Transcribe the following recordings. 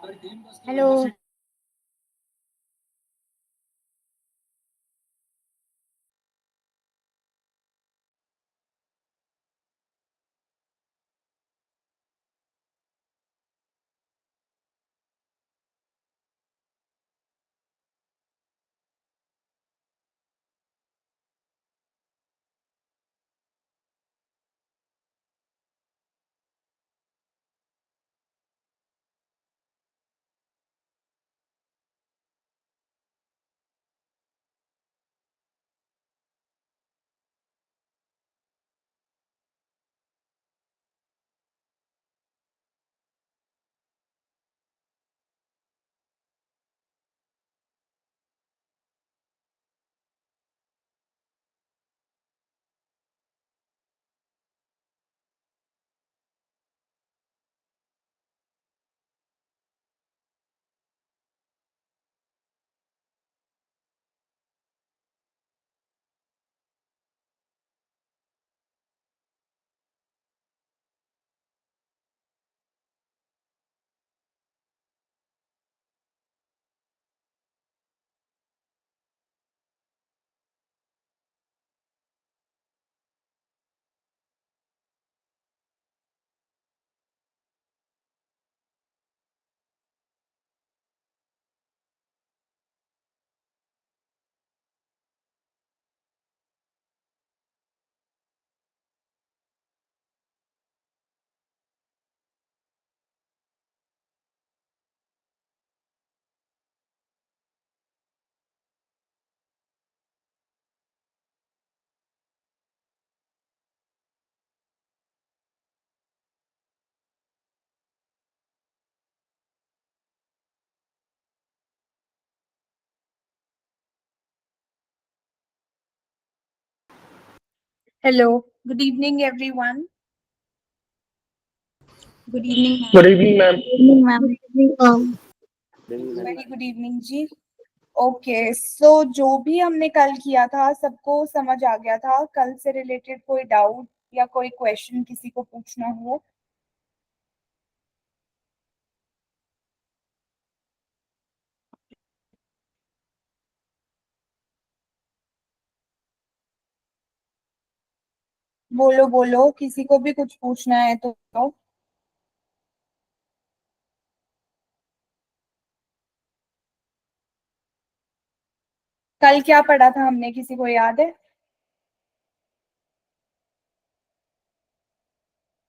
Hello. Hello, good evening everyone. Good evening ma'am. Good evening ma'am. Very good evening ji. Okay, so जो भी हमने कल किया था सबको समझ आ गया था? कल से रिलेटेड कोई डाउट या कोई क्वेश्चन किसी को पूछना हो? बोलो बोलो, किसी को भी कुछ पूछना है तो। कल क्या पढ़ा था हमने, किसी को याद है?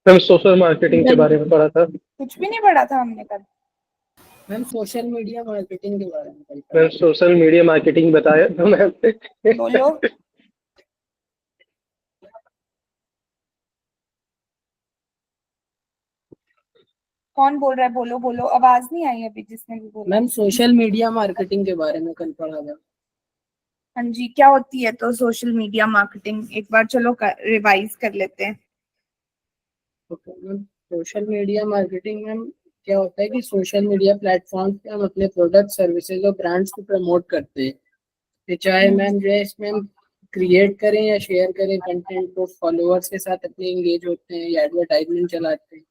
मैम सोशल मार्केटिंग के बारे में पढ़ा था। कुछ भी नहीं पढ़ा था हमने कल। मैम सोशल मीडिया मार्केटिंग के बारे में मैम सोशल मीडिया मार्केटिंग बताया था मैम। बोलो। कौन बोल रहा है? बोलो बोलो, आवाज नहीं आई अभी जिसने भी बोला। मैम सोशल मीडिया मार्केटिंग के बारे में कल पढ़ा था। हाँ जी, क्या होती है तो सोशल मीडिया मार्केटिंग? एक बार चलो रिवाइज कर लेते हैं। Okay ma'am, social media marketing ma'am क्या होता है कि सोशल मीडिया प्लेटफॉर्म पे हम अपने प्रोडक्ट सर्विसेज और ब्रांड्स को प्रमोट करते हैं। ये चाहे मैम जो है इसमें हम क्रिएट करें या शेयर करें कंटेंट को, फॉलोअर्स के साथ अपने एंगेज होते हैं या एडवर्टाइजमेंट चलाते हैं,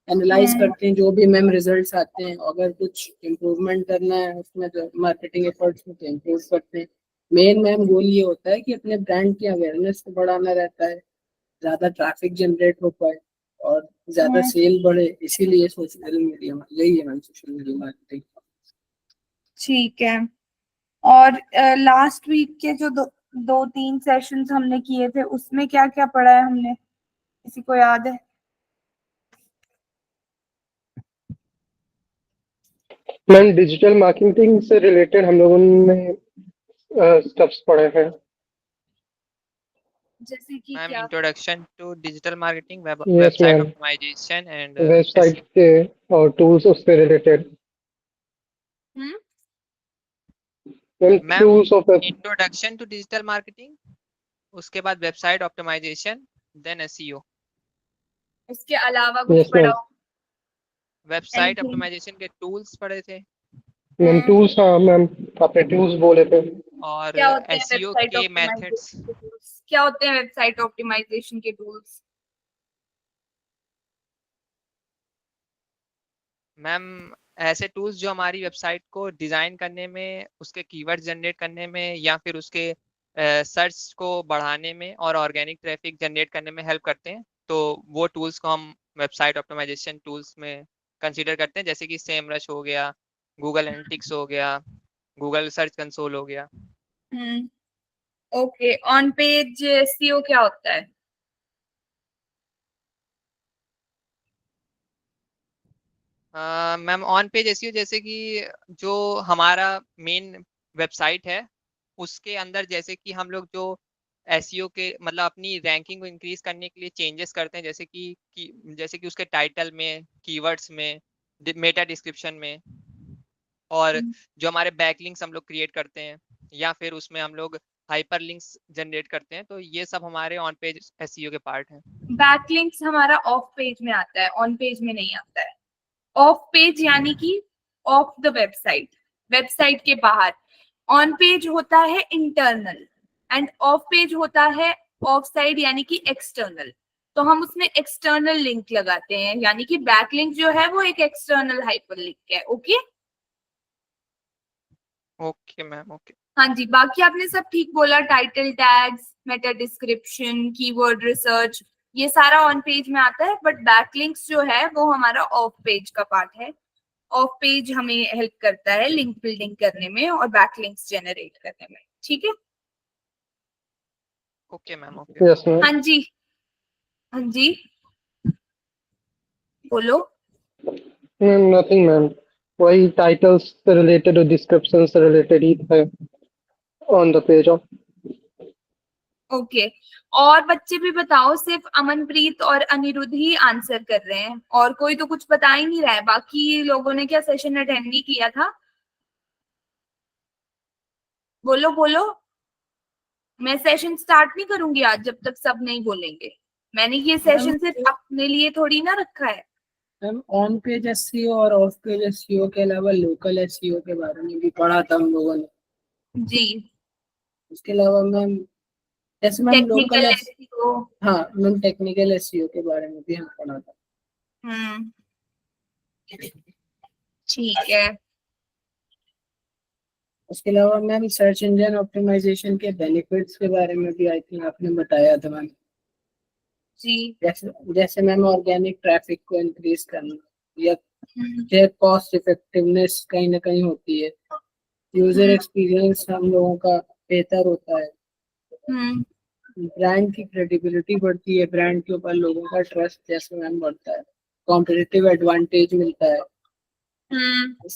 एनालाइज करते हैं जो भी मैम रिजल्ट्स आते हैं, अगर कुछ इम्प्रूवमेंट करना है उसमें जो मार्केटिंग एफर्ट्स में तो इम्प्रूव करते हैं। मेन मैम गोल ये होता है कि अपने ब्रांड की अवेयरनेस को बढ़ाना रहता है, ज्यादा ट्रैफिक जनरेट हो पाए और ज्यादा सेल बढ़े, इसीलिए सोशल मीडिया यही है मैम सोशल मीडिया मार्केटिंग। ठीक है। और लास्ट वीक के जो दो तीन सेशंस हमने किए थे उसमें क्या क्या पढ़ा है हमने, किसी को याद है? मैम डिजिटल मार्केटिंग से रिलेटेड हम लोगों ने स्टेप्स पढ़े हैं। जैसे कि मैम क्या? Introduction to digital marketing, yes website ma'am, optimisation and website के और टूल्स उससे related. Ma'am ma'am tools of introduction to digital marketing, उसके बाद वेबसाइट ऑप्टिमाइजेशन, देन एसईओ। इसके अलावा कुछ यस पढ़ा मैम। हो? Website Anything? ऑप्टिमाइजेशन के टूल्स पढ़े थे मैम टूल्स, हाँ मैम आपने टूल्स बोले थे। और क्या होते हैं एसईओ वेबसाइट के मेथड्स। ऑप्टिमाइजेशन के टूल्स? क्या होते हैं वेबसाइट ऑप्टिमाइजेशन के टूल्स? मैम ऐसे टूल्स जो हमारी वेबसाइट को डिजाइन करने में, उसके कीवर्ड जनरेट करने में, या फिर उसके सर्च को बढ़ाने में और ऑर्गेनिक ट्रैफिक जनरेट करने में हेल्प करते हैं। तो वो टूल्स को हम वेबसाइट ऑप्टिमाइजेशन टूल्स में कंसीडर करते हैं, जैसे कि सेमरश हो गया, गूगल एनालिटिक्स हो गया, गूगल सर्च कंसोल हो गया। ओके, ऑन पेज एसईओ क्या होता है? मैम ऑन पेज एसईओ जैसे कि जो हमारा मेन वेबसाइट है उसके अंदर, जैसे कि हम लोग जो एसईओ के मतलब अपनी रैंकिंग को इंक्रीज करने के लिए चेंजेस करते हैं, जैसे कि उसके टाइटल में, कीवर्ड्स में, मेटा डिस्क्रिप्शन में, और जो हमारे बैकलिंक्स हम लोग क्रिएट करते हैं, या फिर उसमें हम लोग हाइपरलिंक्स जनरेट करते हैं। तो ये सब हमारे ऑन पेज एसईओ के पार्ट हैं। बैकलिंक्स हमारा ऑफ पेज में आता है, ऑन पेज में नहीं आता है। ऑफ पेज यानी कि ऑफ द वेबसाइट, वेबसाइट के बाहर। ऑन पेज होता है इंटरनल एंड ऑफ पेज होता है ऑफ साइड यानी कि एक्सटर्नल। तो हम उसमें एक्सटर्नल लिंक लगाते हैं, यानी कि बैकलिंक जो है वो एक एक्सटर्नल हाइपरलिंक है। Okay okay ma'am, okay. हाँ जी, बाकी आपने सब ठीक बोला। Title tags, Meta description, keyword research, ये सारा ऑन पेज में आता है, बट बैकलिंक्स जो है वो हमारा ऑफ पेज का पार्ट है। ऑफ पेज हमें हेल्प करता है लिंक बिल्डिंग करने में और बैकलिंक्स जनरेट करने में। ठीक है? Okay ma'am, okay. Yes ma'am. हाँ जी, हाँ जी, बोलो। मैम नथिंग मैम, वही टाइटल्स से रिलेटेड और डिस्क्रिप्शन से रिलेटेड ही है on the page of. Okay, और बच्चे भी बताओ। सिर्फ अमनप्रीत और अनिरुद्ध ही आंसर कर रहे हैं, और कोई तो कुछ बता ही नहीं रहा है। बाकी लोगों ने क्या सेशन अटेंड नहीं किया था? बोलो बोलो। मैं सेशन स्टार्ट नहीं करूंगी आज जब तक सब नहीं बोलेंगे। मैंने ये सेशन सिर्फ अपने लिए थोड़ी ना रखा है। मैम ऑन पेज एसईओ और ऑफ पेज एसईओ के अलावा लोकल एसईओ के बारे में भी पढ़ा था हम लोगों ने। जी, उसके अलावा मैम जैसे मैम लोकल टेक्निकल एसईओ। हाँ मैम टेक्निकल एसईओ के बारे में भी हम पढ़ा था। हम्म, ठीक है। उसके अलावा मैम सर्च इंजन ऑप्टिमाइजेशन के बेनिफिट्स के बारे में भी आई थिंक आपने बताया था मैम। जी, जैसे मैम ऑर्गेनिक ट्रैफिक को इंक्रीज करना, या हम्म, कॉस्ट इफेक्टिवनेस कहीं ना कहीं होती है, यूजर एक्सपीरियंस हम लोगों का बेहतर होता है, हम्म, ब्रांड की क्रेडिबिलिटी बढ़ती है, ब्रांड के ऊपर लोगों का ट्रस्ट जैसे मैम बढ़ता है, कॉम्पिटिटिव एडवांटेज मिलता है, हम्म,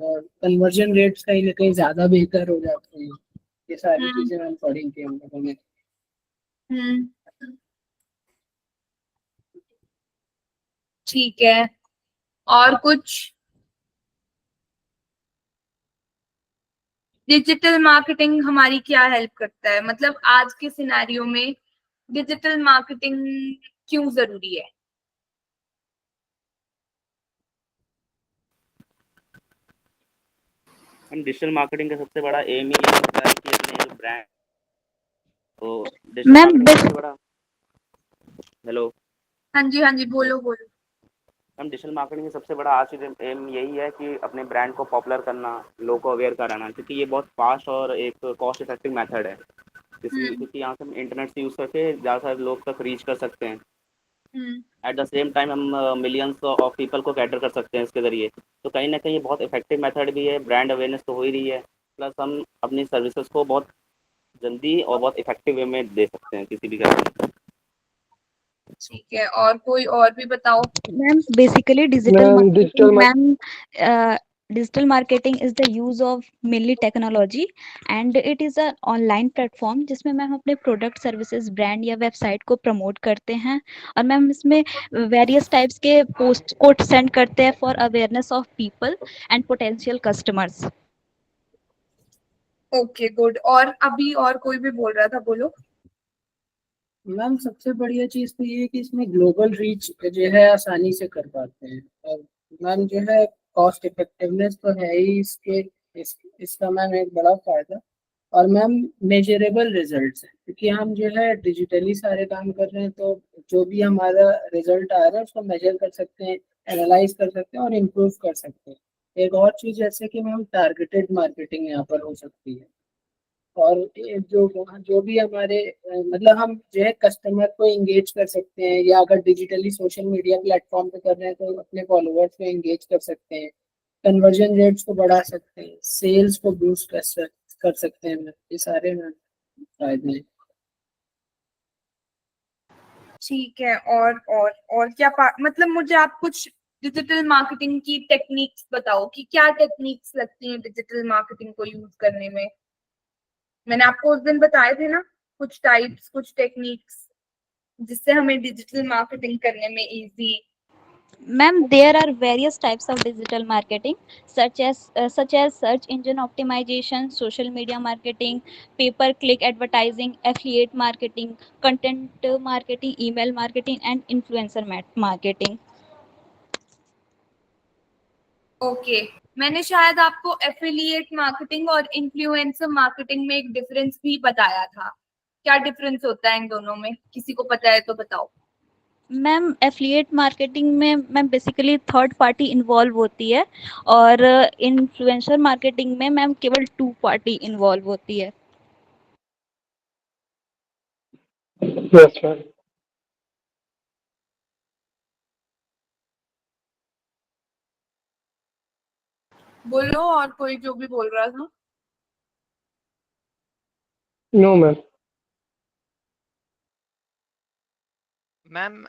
और कन्वर्जन रेट्स कहीं ना कहीं ज्यादा बेहतर हो जाते हैं। ये सारी हम्म, चीजें मैम पढ़ी थी हम लोगों ने। हम्म, ठीक है। और कुछ? डिजिटल मार्केटिंग हमारी क्या हेल्प करता है, मतलब आज के सिनेरियो में डिजिटल मार्केटिंग क्यों जरूरी है? हम डिजिटल मार्केटिंग का सबसे बड़ा एम ही ये होता है कि अपने जो ब्रांड, तो डिजिटल मैम मार्केटिंग का सबसे बड़ा, हेलो हाँ जी, हाँ जी, बोलो बोलो। हम डिजिटल मार्केटिंग का सबसे बड़ा आज एम यही है कि अपने ब्रांड को पॉपुलर करना, लोगों को अवेयर कराना, क्योंकि ये बहुत फास्ट और एक कॉस्ट इफेक्टिव मेथड है। हम्म, क्योंकि यहाँ से हम इंटरनेट से यूज़ करके ज़्यादा सारे लोग तक रीच कर सकते हैं। हम्म, एट द सेम टाइम हम मिलियंस ऑफ पीपल को कैटर कर सकते हैं इसके ज़रिए। तो कहीं ना कहीं ये बहुत इफेक्टिव मेथड भी है, ब्रांड अवेयरनेस तो हो ही रही है, प्लस हम अपनी सर्विसेज को बहुत जल्दी और बहुत इफेक्टिव वे में दे सकते हैं किसी भी कस्टमर को। ठीक है। और कोई और भी बताओ। Ma'am basically digital ma'am marketing ma'am digital marketing is the use of mainly technology and it is a online platform जिसमें मैम अपने प्रोडक्ट सर्विसेज ब्रांड या वेबसाइट को प्रमोट करते हैं और मैम इसमें वेरियस टाइप्स के पोस्ट को सेंड करते हैं for awareness of people and potential customers. Okay, good. और अभी और कोई भी बोल रहा था, बोलो। मैम सबसे बढ़िया चीज तो ये है कि इसमें ग्लोबल रीच जो है आसानी से कर पाते हैं, और मैम जो है कॉस्ट इफेक्टिवनेस तो है ही इसका मैम एक बड़ा फायदा। और मैम मेजरेबल रिजल्ट्स है, क्योंकि हम जो है डिजिटली सारे काम कर रहे हैं, तो जो भी हमारा रिजल्ट आ रहा है उसको मेजर कर सकते हैं, एनालाइज कर सकते हैं और इम्प्रूव कर सकते हैं। एक और चीज जैसे कि मैम टारगेटेड मार्केटिंग यहाँ पर हो सकती है। और ये जो भी हमारे मतलब हम जो है कस्टमर को एंगेज कर सकते हैं, या अगर डिजिटली सोशल मीडिया प्लेटफॉर्म पे कर रहे हैं तो अपने फॉलोअर्स को एंगेज कर सकते हैं, कन्वर्जन रेट्स को बढ़ा सकते हैं, सेल्स को बूस्ट कर सकते हैं। ये सारे मैम फायदे हैं। ठीक है। और क्या मतलब मुझे आप कुछ डिजिटल मार्केटिंग की टेक्निक्स बताओ कि क्या टेक्निक्स लगती हैं डिजिटल मार्केटिंग को यूज करने में। मैंने आपको उस दिन बताए थे ना कुछ टाइप्स, कुछ टेक्निक्स जिससे हमें डिजिटल मार्केटिंग करने में easy. Ma'am, there are various types of digital marketing, such as search engine optimization, social media marketing, pay-per-click advertising, affiliate marketing, content marketing, email marketing, and influencer marketing. Okay, मैंने शायद आपको affiliate marketing और influencer marketing में एक difference भी बताया था। क्या डिफरेंस होता है इन दोनों में, किसी को पता है तो बताओ। मैम, एफिलिएट मार्केटिंग में ma'am basically third party involve होती है, और इन्फ्लुएंसर मार्केटिंग में मैम केवल टू पार्टी इन्वॉल्व होती है। Yes, ma'am. बोलो और कोई जो भी बोल रहा था। No, ma'am. Ma'am,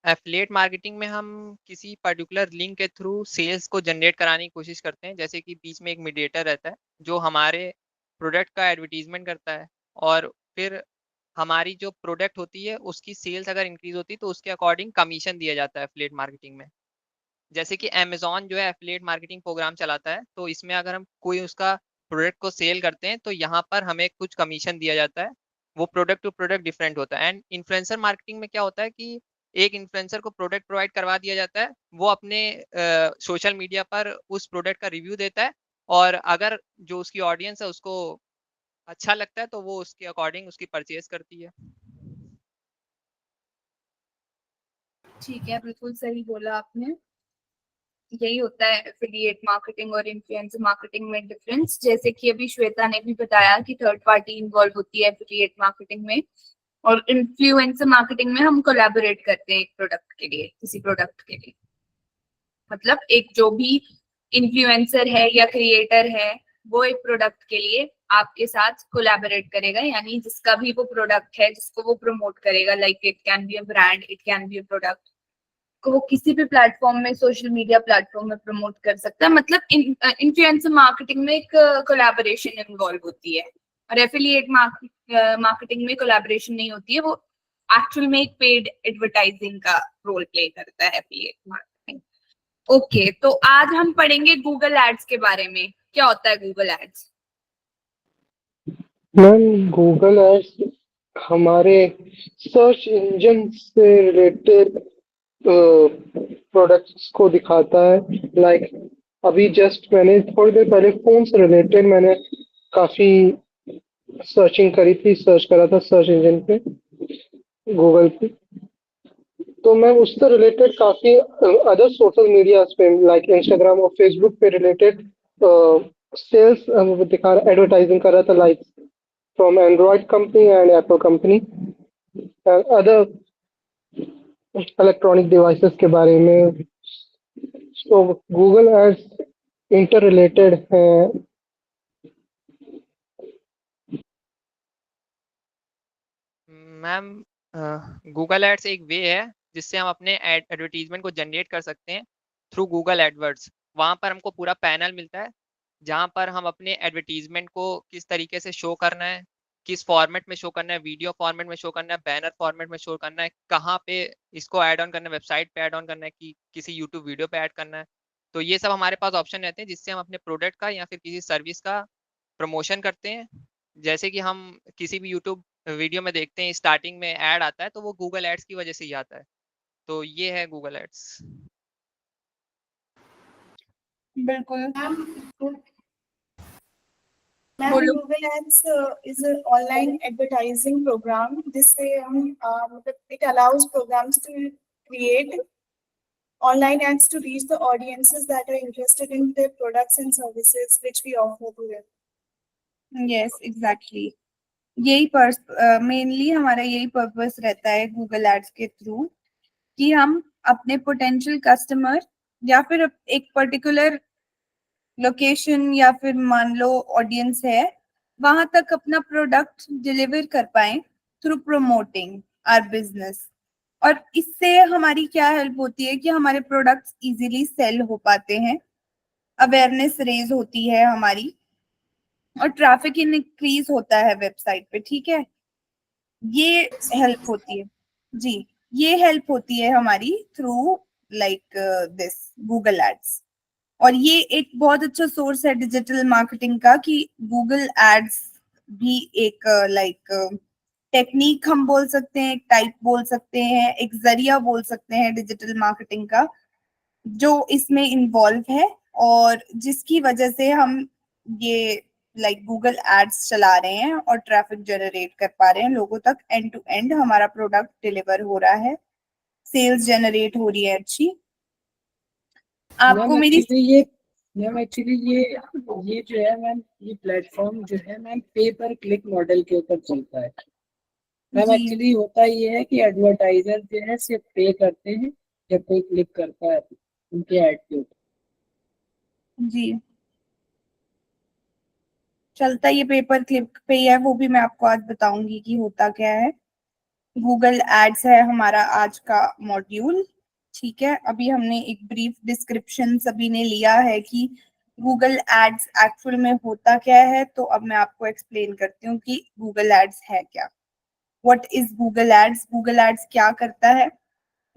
affiliate marketing में हम किसी पर्टिकुलर लिंक के थ्रू सेल्स को जनरेट कराने की कोशिश करते हैं, जैसे कि बीच में एक मीडिएटर रहता है जो हमारे प्रोडक्ट का एडवर्टीजमेंट करता है, और फिर हमारी जो प्रोडक्ट होती है उसकी सेल्स अगर इंक्रीज होती है तो उसके अकॉर्डिंग कमीशन दिया जाता है एफिलिएट मार्केटिंग में। जैसे कि अमेज़न जो है एफिलिएट मार्केटिंग प्रोग्राम चलाता है, तो इसमें अगर हम कोई उसका प्रोडक्ट को सेल करते हैं तो यहाँ पर हमें कुछ कमीशन दिया जाता है। वो प्रोडक्ट टू प्रोडक्ट डिफरेंट होता है। एंड इन्फ्लुएंसर मार्केटिंग में क्या होता है कि एक इन्फ्लुएंसर को प्रोडक्ट प्रोवाइड करवा दिया जाता है, वो अपने सोशल मीडिया पर उस प्रोडक्ट का रिव्यू देता है, और अगर जो उसकी ऑडियंस है उसको अच्छा लगता है तो वो उसके अकॉर्डिंग उसकी परचेज करती है। ठीक है, बिल्कुल सही बोला आपने। यही होता है एफिलिएट मार्केटिंग और इन्फ्लुएंसर मार्केटिंग में डिफरेंस। जैसे कि अभी श्वेता ने भी बताया कि थर्ड पार्टी इन्वॉल्व होती है एफिलिएट मार्केटिंग में, और इन्फ्लुएंसर मार्केटिंग में हम कोलैबोरेट करते हैं एक प्रोडक्ट के लिए, किसी प्रोडक्ट के लिए। मतलब एक जो भी इन्फ्लुएंसर है या क्रिएटर है वो एक प्रोडक्ट के लिए आपके साथ कोलैबोरेट करेगा, यानी जिसका भी वो प्रोडक्ट है जिसको वो प्रमोट करेगा, like it can be a brand, it can be a product, को वो किसी भी प्लेटफॉर्म में, सोशल मीडिया प्लेटफॉर्म में प्रमोट कर सकता है। मतलब इन्फ्लुएंसर मार्केटिंग में एक कोलैबोरेशन इन्वॉल्व होती है, और एफिलिएट मार्केटिंग में कोलैबोरेशन नहीं होती है, वो एक्चुअल में एक पेड एडवर्टाइजिंग का रोल प्ले करता है एफिलिएट मार्केटिंग। ओके, तो आज हम पढ़ेंगे गूगल एड्स के बारे में। क्या होता है Google ads? Ma'am, Google ads हमारे सर्च इंजन से रिलेटेड प्रोडक्ट्स को दिखाता है। लाइक अभी जस्ट मैंने थोड़ी देर पहले फोन से रिलेटेड मैंने काफी सर्चिंग करी थी, सर्च करा था सर्च इंजन पे, गूगल पे। तो मैं उससे रिलेटेड काफी अदर सोशल मीडिया पे लाइक इंस्टाग्राम और फेसबुक पे रिलेटेड सेल्स दिखा रहा, एडवर्टाइजिंग कर रहा था, like from Android company and Apple company and other electronic devices के बारे में। तो गूगल एड्स इंटर रिलेटेड है। मैम, गूगल एड्स एक वे है जिससे हम अपने एडवर्टीजमेंट को जनरेट कर सकते हैं थ्रू गूगल एडवर्ड्स। वहाँ पर हमको पूरा पैनल मिलता है जहाँ पर हम अपने एडवर्टीजमेंट को किस तरीके से शो करना है, किस फॉर्मेट में शो करना है, वीडियो फॉर्मेट में शो करना है, बैनर फॉर्मेट में शो करना है, कहाँ पे इसको ऐड ऑन करना है, वेबसाइट पे ऐड ऑन करना है कि किसी यूट्यूब वीडियो पे ऐड करना है। तो ये सब हमारे पास ऑप्शन रहते हैं जिससे हम अपने प्रोडक्ट का या फिर किसी सर्विस का प्रमोशन करते हैं। जैसे कि हम किसी भी यूट्यूब वीडियो में देखते हैं स्टार्टिंग में ऐड आता है तो वो गूगल एड्स की वजह से ही आता है। तो ये है गूगल एड्स। बिल्कुल। मैम, बोलो। Google ads is a online advertising programme जिससे हम मतलब it allows programmes to create online ads to reach the audiences that are interested in the products and services which we offer to them. Yes exactly, यही mainly हमारा यही purpose रहता है Google ads के through, कि हम अपने potential customer या फिर एक पर्टिकुलर लोकेशन या फिर मान लो ऑडियंस है, वहां तक अपना प्रोडक्ट डिलीवर कर पाए थ्रू प्रमोटिंग आवर बिजनेस। और इससे हमारी क्या हेल्प होती है कि हमारे प्रोडक्ट्स इजीली सेल हो पाते हैं, अवेयरनेस रेज होती है हमारी, और ट्रैफिक इंक्रीज होता है वेबसाइट पे। ठीक है, ये हेल्प होती है जी, ये हेल्प होती है हमारी through like this Google ads. और ये एक बहुत अच्छा सोर्स है डिजिटल मार्केटिंग का, कि गूगल एड्स भी एक लाइक टेक्निक हम बोल सकते हैं, एक टाइप बोल सकते हैं, एक जरिया बोल सकते हैं डिजिटल मार्केटिंग का, जो इसमें इन्वॉल्व है, और जिसकी वजह से हम ये लाइक गूगल एड्स चला रहे हैं और ट्रैफिक जनरेट कर पा रहे हैं लोगों तक, एंड टू एंड हमारा प्रोडक्ट डिलीवर हो रहा है, सेल्स जनरेट हो रही है अच्छी। आपको मेरी मैम एक्चुअली ये जो है मैम, ये प्लेटफॉर्म जो है मैम पे पर क्लिक मॉडल के ऊपर चलता है मैम। जी एक्चुअली होता ये है कि एडवर्टाइजर जो है सिर्फ पे करते हैं जब कोई क्लिक करता है उनके ऐड के ऊपर। जी, चलता ये पेपर क्लिक पे ही है, वो भी मैं आपको आज बताऊंगी कि होता क्या है। गूगल एड्स है हमारा आज का मॉड्यूल। ठीक है, अभी हमने एक ब्रीफ डिस्क्रिप्शन सभी ने लिया है कि गूगल एड्स एक्चुअल में होता क्या है, तो अब मैं आपको एक्सप्लेन करती हूँ कि गूगल एड्स है क्या। What is Google ads? Google ads क्या करता है?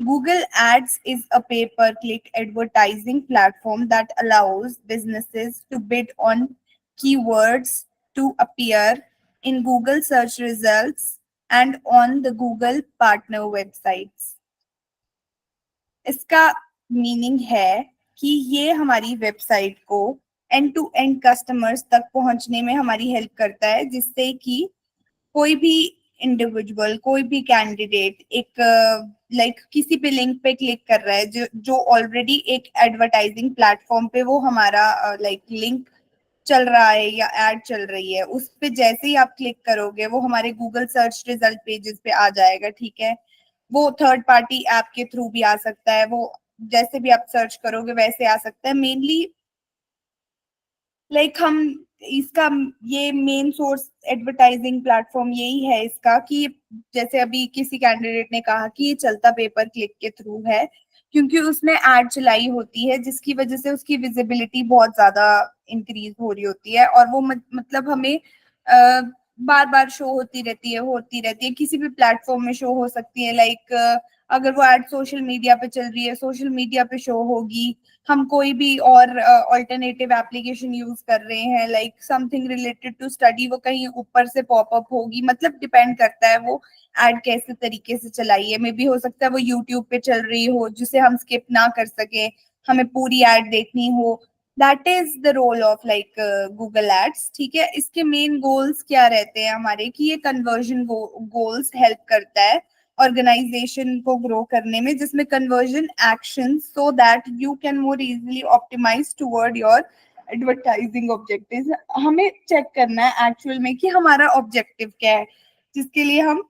Google Ads is a pay-per-click advertising platform that allows businesses to bid on keywords to appear in Google search results and on the Google partner websites. इसका meaning है कि ये हमारी website को and to end customers तक पहुंचने में हमारी हेल्प करता है, जिससे कि कोई भी इंडिविजुअल, कोई भी कैंडिडेट एक लाइक किसी भी लिंक पे क्लिक कर रहा है जो ऑलरेडी एक एडवर्टाइजिंग प्लेटफॉर्म पे वो हमारा लाइक लिंक चल रहा है या एड चल रही है, उस पे जैसे ही आप क्लिक करोगे वो हमारे गूगल सर्च रिजल्ट पेजेस पे आ जाएगा। ठीक है, वो थर्ड पार्टी ऐप के थ्रू भी आ सकता है, वो जैसे भी आप सर्च करोगे वैसे आ सकता है। मेनली लाइक हम इसका ये मेन सोर्स एडवर्टाइजिंग प्लेटफॉर्म यही है इसका, कि जैसे अभी किसी कैंडिडेट ने कहा कि ये चलता पेपर क्लिक के थ्रू है, क्योंकि उसने एड चलाई होती है जिसकी वजह से उसकी विजिबिलिटी बहुत ज्यादा इंक्रीज हो रही होती है, और वो मतलब हमें बार बार शो होती रहती है किसी भी प्लेटफॉर्म में शो हो सकती है। लाइक अगर वो एड सोशल मीडिया पे चल रही है, सोशल मीडिया पे शो होगी। हम कोई भी और अल्टरनेटिव एप्लीकेशन यूज कर रहे हैं like something related to study, वो कहीं ऊपर से पॉपअप होगी। मतलब डिपेंड करता है वो एड कैसे तरीके से चलाई है। मे बी हो सकता है वो यूट्यूब पे चल रही हो जिसे हम स्किप ना कर सके, हमें पूरी एड देखनी हो। That is the role of like Google ads. ठीक है, इसके मेन गोल्स क्या रहते हैं हमारे, कि ये कन्वर्जन गोल्स हेल्प करता है ऑर्गेनाइजेशन को ग्रो करने में, जिसमें conversion action, so that you can more easily optimise toward your advertising objective. हमें चेक करना है एक्चुअल में कि हमारा ऑब्जेक्टिव क्या है, जिसके लिए हम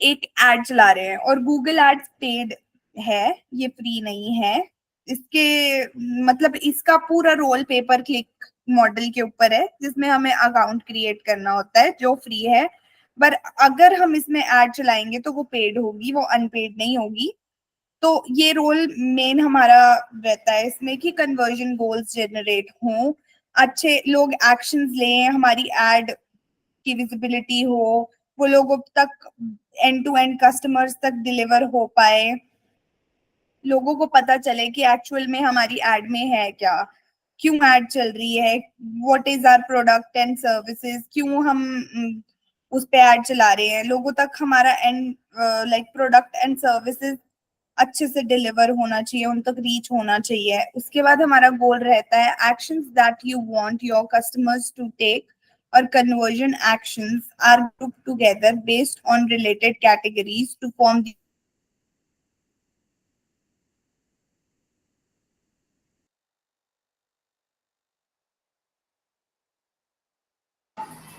एक एड चला रहे हैं। और गूगल एड्स पेड है, ये फ्री नहीं है। इसके मतलब इसका पूरा रोल पेपर क्लिक मॉडल के ऊपर है, जिसमें हमें अकाउंट क्रिएट करना होता है, जो फ्री है। पर अगर हम इसमें एड चलाएंगे तो वो पेड होगी, वो अनपेड नहीं होगी। तो ये रोल मेन हमारा रहता है इसमें कि कन्वर्जन गोल्स जनरेट हों, अच्छे लोग एक्शंस लें, हमारी एड की विजिबिलिटी हो, वो लोगों तक एंड टू एंड कस्टमर्स तक डिलीवर हो पाए, लोगों को पता चले कि एक्चुअल में हमारी एड में है क्या, क्यों एड चल रही है, what is our product and services, क्यों हम उस पे एड चला रहे हैं। लोगों तक हमारा and like product and services अच्छे से डिलीवर होना चाहिए, उन तक रीच होना चाहिए। उसके बाद हमारा गोल रहता है actions that you want your customers to take, और conversion actions are grouped together based on related categories to form the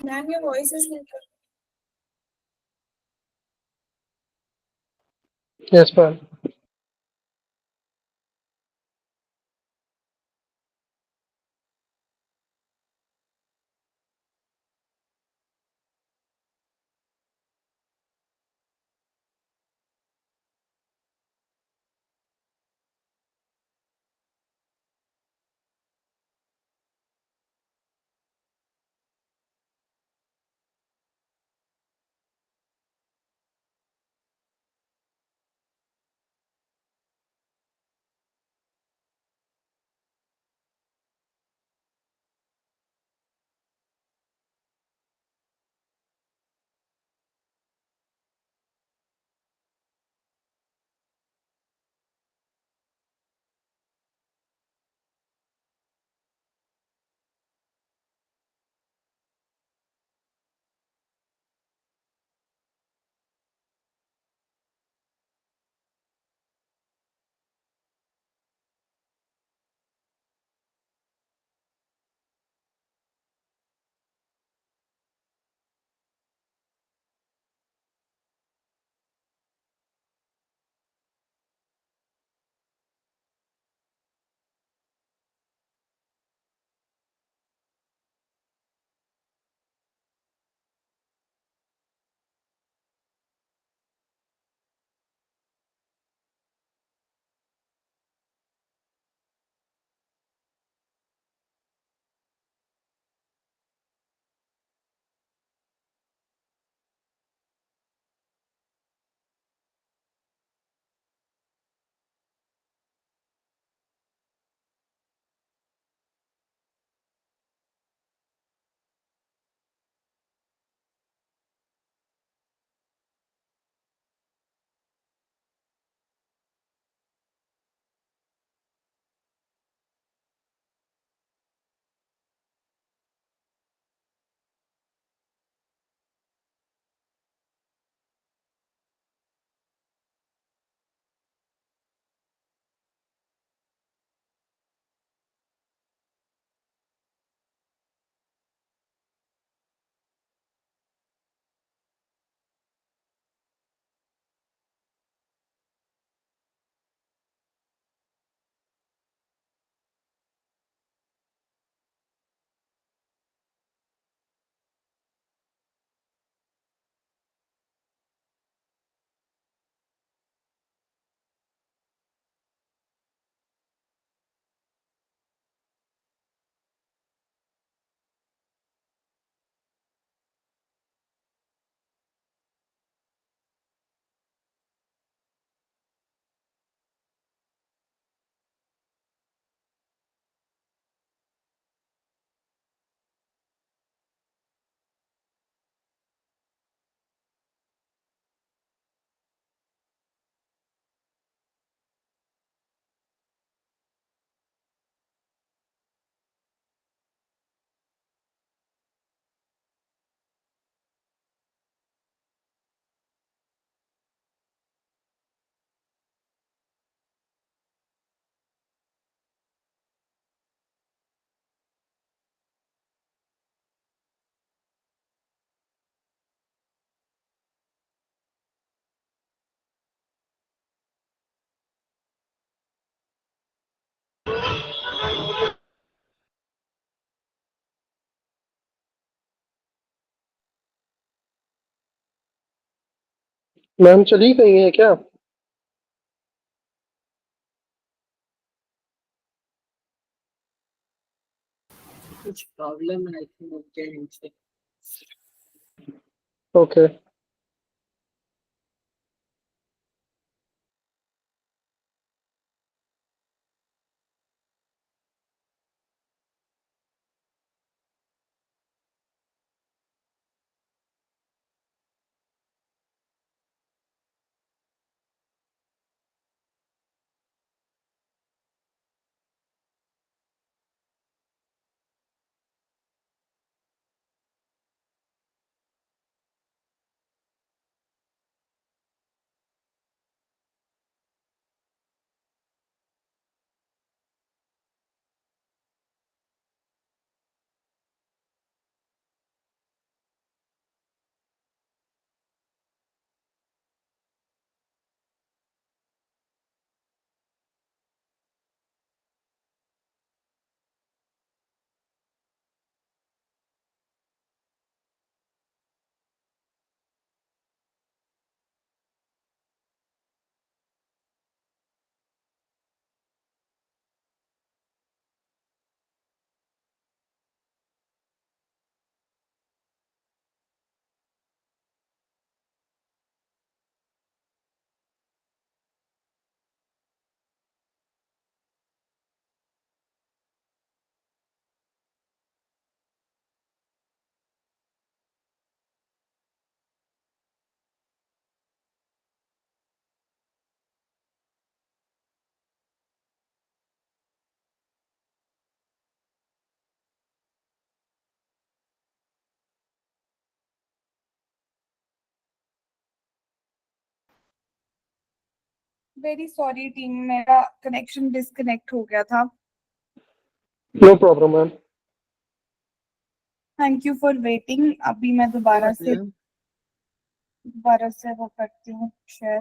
Ma'am, your voice is not clear. Yes, ma'am. Ma'am चली गई है क्या? कुछ प्रॉब्लम है I think उनके end से। Okay. Very sorry team, मेरा कनेक्शन डिस्कनेक्ट हो गया था. No problem ma'am. Thank you for waiting. अभी मैं दोबारा से वो करती हूँ शेयर.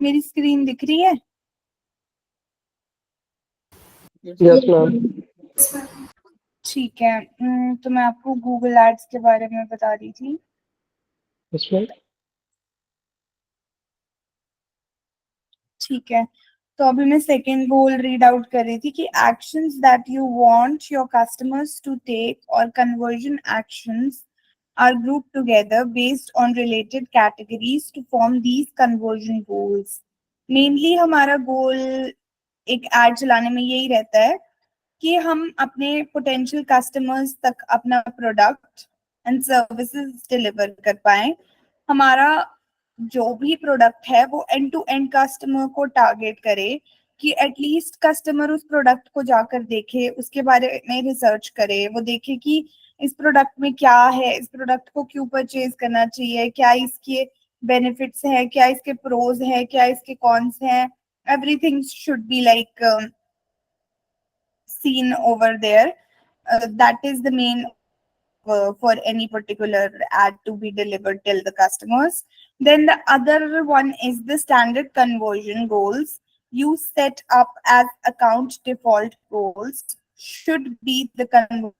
मेरी स्क्रीन दिख रही है? Yes ma'am. ठीक है. तो मैं आपको गूगल एड्स के बारे में बता रही थी. Yes ma'am. ठीक है. तो अभी मैं सेकेंड गोल रीड आउट कर रही थी कि actions that you want your customers to take or conversion actions are grouped together based on related categories to form these conversion goals. Mainly हमारा गोल एक एड चलाने में यही रहता है कि हम अपने पोटेंशियल कस्टमर्स तक अपना प्रोडक्ट एंड सर्विसेज डिलीवर कर पाए. हमारा जो भी प्रोडक्ट है वो एंड टू एंड कस्टमर को टारगेट करे, कि एटलीस्ट कस्टमर उस प्रोडक्ट को जाकर देखे, उसके बारे में रिसर्च करे, वो देखे कि इस प्रोडक्ट में क्या है, इस प्रोडक्ट को क्यों परचेज करना चाहिए, क्या इसके बेनिफिट्स हैं, क्या इसके प्रोज हैं, क्या इसके कॉन्स हैं. Everything should be like seen over there. That is the main for any particular ad to be delivered till the customers. Then the other one is the standard conversion goals you set up as account default goals should be the conversion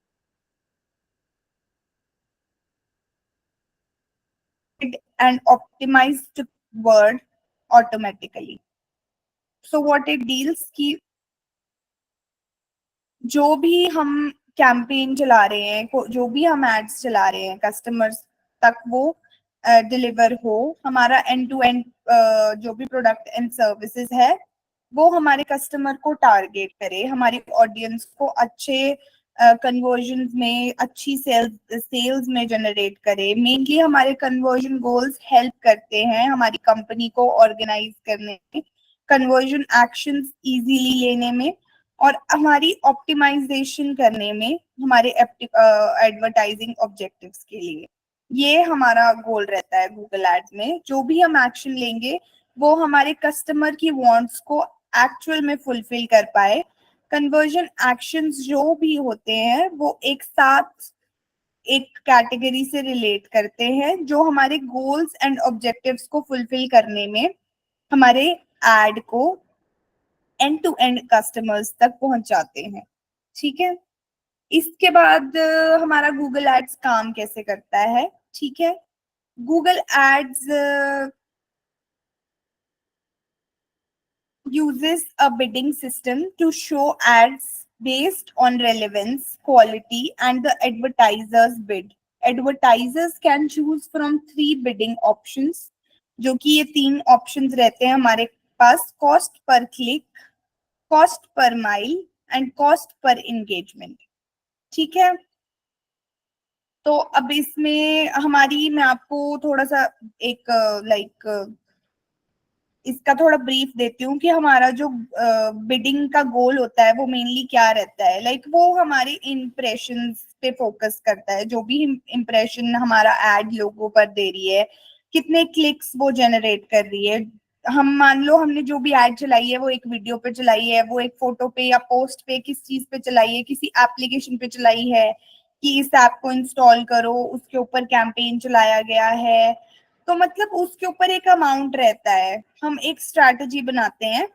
and optimized word automatically. So what it deals की जो भी हम campaign चला रहे हैं, जो भी हम एड्स चला रहे हैं कस्टमर्स तक वो डिलीवर हो. हमारा एंड टू एंड जो भी प्रोडक्ट एंड सर्विसेज है वो हमारे कस्टमर को टारगेट करे, हमारी ऑडियंस को अच्छे कन्वर्जन में, अच्छी सेल्स में जनरेट करे. मेनली हमारे कन्वर्जन गोल्स हेल्प करते हैं हमारी कंपनी को ऑर्गेनाइज करने में, कन्वर्जन एक्शंस इजीली लेने में और हमारी ऑप्टिमाइजेशन करने में हमारे एडवर्टाइजिंग ऑब्जेक्टिव्स के लिए. ये हमारा गोल रहता है गूगल एड्स में. जो भी हम एक्शन लेंगे वो हमारे कस्टमर की वांट्स को एक्चुअल में फुलफिल कर पाए. कन्वर्जन एक्शंस जो भी होते हैं वो एक साथ एक कैटेगरी से रिलेट करते हैं जो हमारे गोल्स एंड ऑब्जेक्टिव्स को फुलफिल करने में हमारे एड को एंड टू एंड कस्टमर्स तक पहुंचाते हैं. ठीक है. इसके बाद हमारा गूगल एड्स काम कैसे करता है. ठीक है. Google ads uses a bidding system to show ads based on relevance, quality, and the advertiser's bid. Advertisers can choose from 3 bidding options, जो कि ये 3 ऑप्शंस रहते हैं हमारे पास: कॉस्ट पर click, cost per mile and cost per engagement. ठीक है. तो अब इसमें हमारी, मैं आपको थोड़ा सा एक इसका थोड़ा ब्रीफ देती हूँ कि हमारा जो बिडिंग का गोल होता है वो मेनली क्या रहता है. वो हमारे इम्प्रेशंस पे फोकस करता है. जो भी इम्प्रेशन हमारा एड लोगों पर दे रही है, कितने क्लिक्स वो जनरेट कर रही है. हम मान लो हमने जो भी एड चलाई है वो एक वीडियो पे चलाई है, वो एक फोटो पे या पोस्ट पे, किस चीज पे चलाई है, किसी एप्लीकेशन पे चलाई है कि इस ऐप को इंस्टॉल करो, उसके ऊपर कैंपेन चलाया गया है. तो मतलब उसके ऊपर एक अमाउंट रहता है. हम एक स्ट्रैटेजी बनाते हैं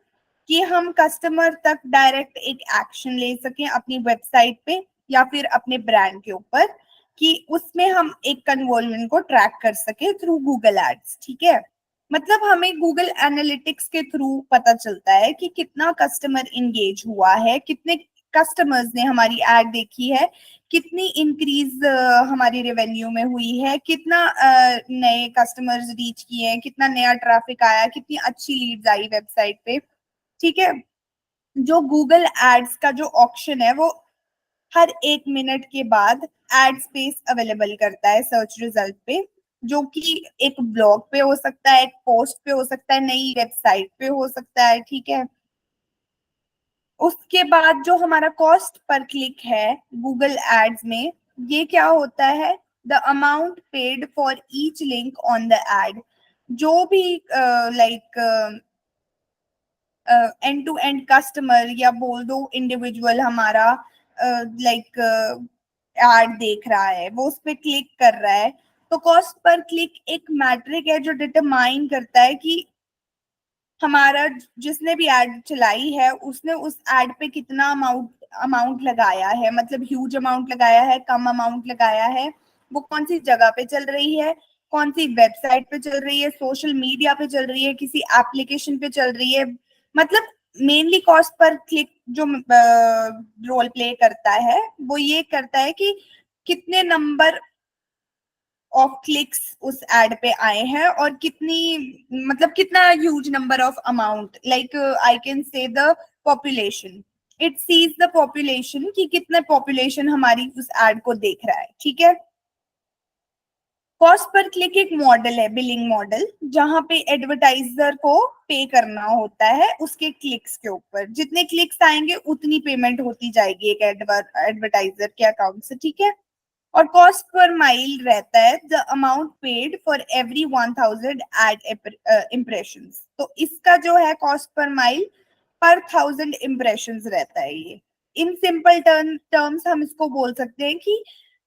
कि हम कस्टमर तक डायरेक्ट एक एक्शन ले सकें अपनी वेबसाइट पे या फिर अपने ब्रांड के ऊपर, कि उसमें हम एक कन्वर्जन को ट्रैक कर सके थ्रू गूगल एड्स. ठीक है. मतलब हमें गूगल एनालिटिक्स के थ्रू पता चलता है कि कितना कस्टमर इंगेज हुआ है, कितने कस्टमर्स ने हमारी एड देखी है, कितनी इंक्रीज हमारी रेवेन्यू में हुई है, कितना नए कस्टमर्स रीच किए हैं, कितना नया ट्रैफिक आया, कितनी अच्छी लीड्स आई वेबसाइट पे. ठीक है. जो गूगल एड्स का जो ऑप्शन है वो हर 1 मिनट के बाद एड स्पेस अवेलेबल करता है सर्च रिजल्ट पे, जो कि एक ब्लॉग पे हो सकता है, एक पोस्ट पे हो सकता है, नई वेबसाइट पे हो सकता है. ठीक है. उसके बाद जो हमारा कॉस्ट पर क्लिक है गूगल एड्स में ये क्या होता है? The amount paid for each link on the ad. जो भी like end to end customer या बोल दो इंडिविजुअल हमारा लाइक एड देख रहा है, वो उस पर क्लिक कर रहा है, तो कॉस्ट पर क्लिक एक मैट्रिक है जो डिटरमाइन करता है कि हमारा जिसने भी एड चलाई है उसने उस एड पे कितना अमाउंट लगाया है, मतलब ह्यूज अमाउंट लगाया है, कम अमाउंट लगाया है, वो कौन सी जगह पे चल रही है, कौन सी वेबसाइट पे चल रही है, सोशल मीडिया पे चल रही है, किसी एप्लीकेशन पे चल रही है। मतलब मेनली कॉस्ट पर क्लिक जो रोल प्ले करता है वो ये करता है कि कितने नंबर ऑफ क्लिक्स उस एड पे आए हैं और कितनी मतलब कितना huge number of amount, like I can say the population, it sees the population कि कितना पॉपुलेशन हमारी उस एड को देख रहा है। ठीक है। कॉस्ट पर क्लिक एक मॉडल है, बिलिंग मॉडल, जहां पे एडवर्टाइजर को पे करना होता है उसके क्लिक्स के ऊपर, जितने क्लिक्स आएंगे उतनी पेमेंट होती जाएगी एक एडवर्टाइजर के अकाउंट से। ठीक है। और कॉस्ट पर माइल रहता है the amount paid for every 1000 ad impressions. तो इसका जो है कॉस्ट पर माइल पर 1000 इम्प्रेशंस रहता है। ये इन सिंपल टर्म्स हम इसको बोल सकते हैं कि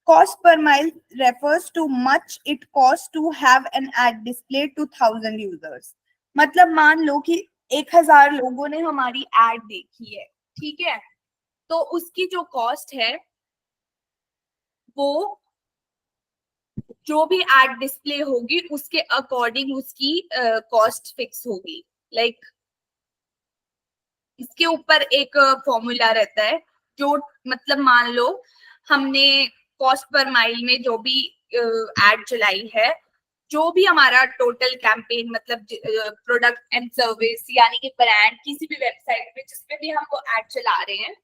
cost per mile refers to much it costs to have an ad displayed to 1000 users। मतलब मान लो कि 1000 लोगों ने हमारी एड देखी है, ठीक है, तो उसकी जो कॉस्ट है वो जो भी एड डिस्प्ले होगी उसके अकॉर्डिंग उसकी कॉस्ट फिक्स होगी। लाइक इसके ऊपर एक फॉर्मूला रहता है जो मतलब मान लो हमने कॉस्ट पर माइल में जो भी एड चलाई है, जो भी हमारा टोटल कैंपेन मतलब प्रोडक्ट एंड सर्विस यानी कि ब्रांड किसी भी वेबसाइट पे जिसपे भी हम वो एड चला रहे हैं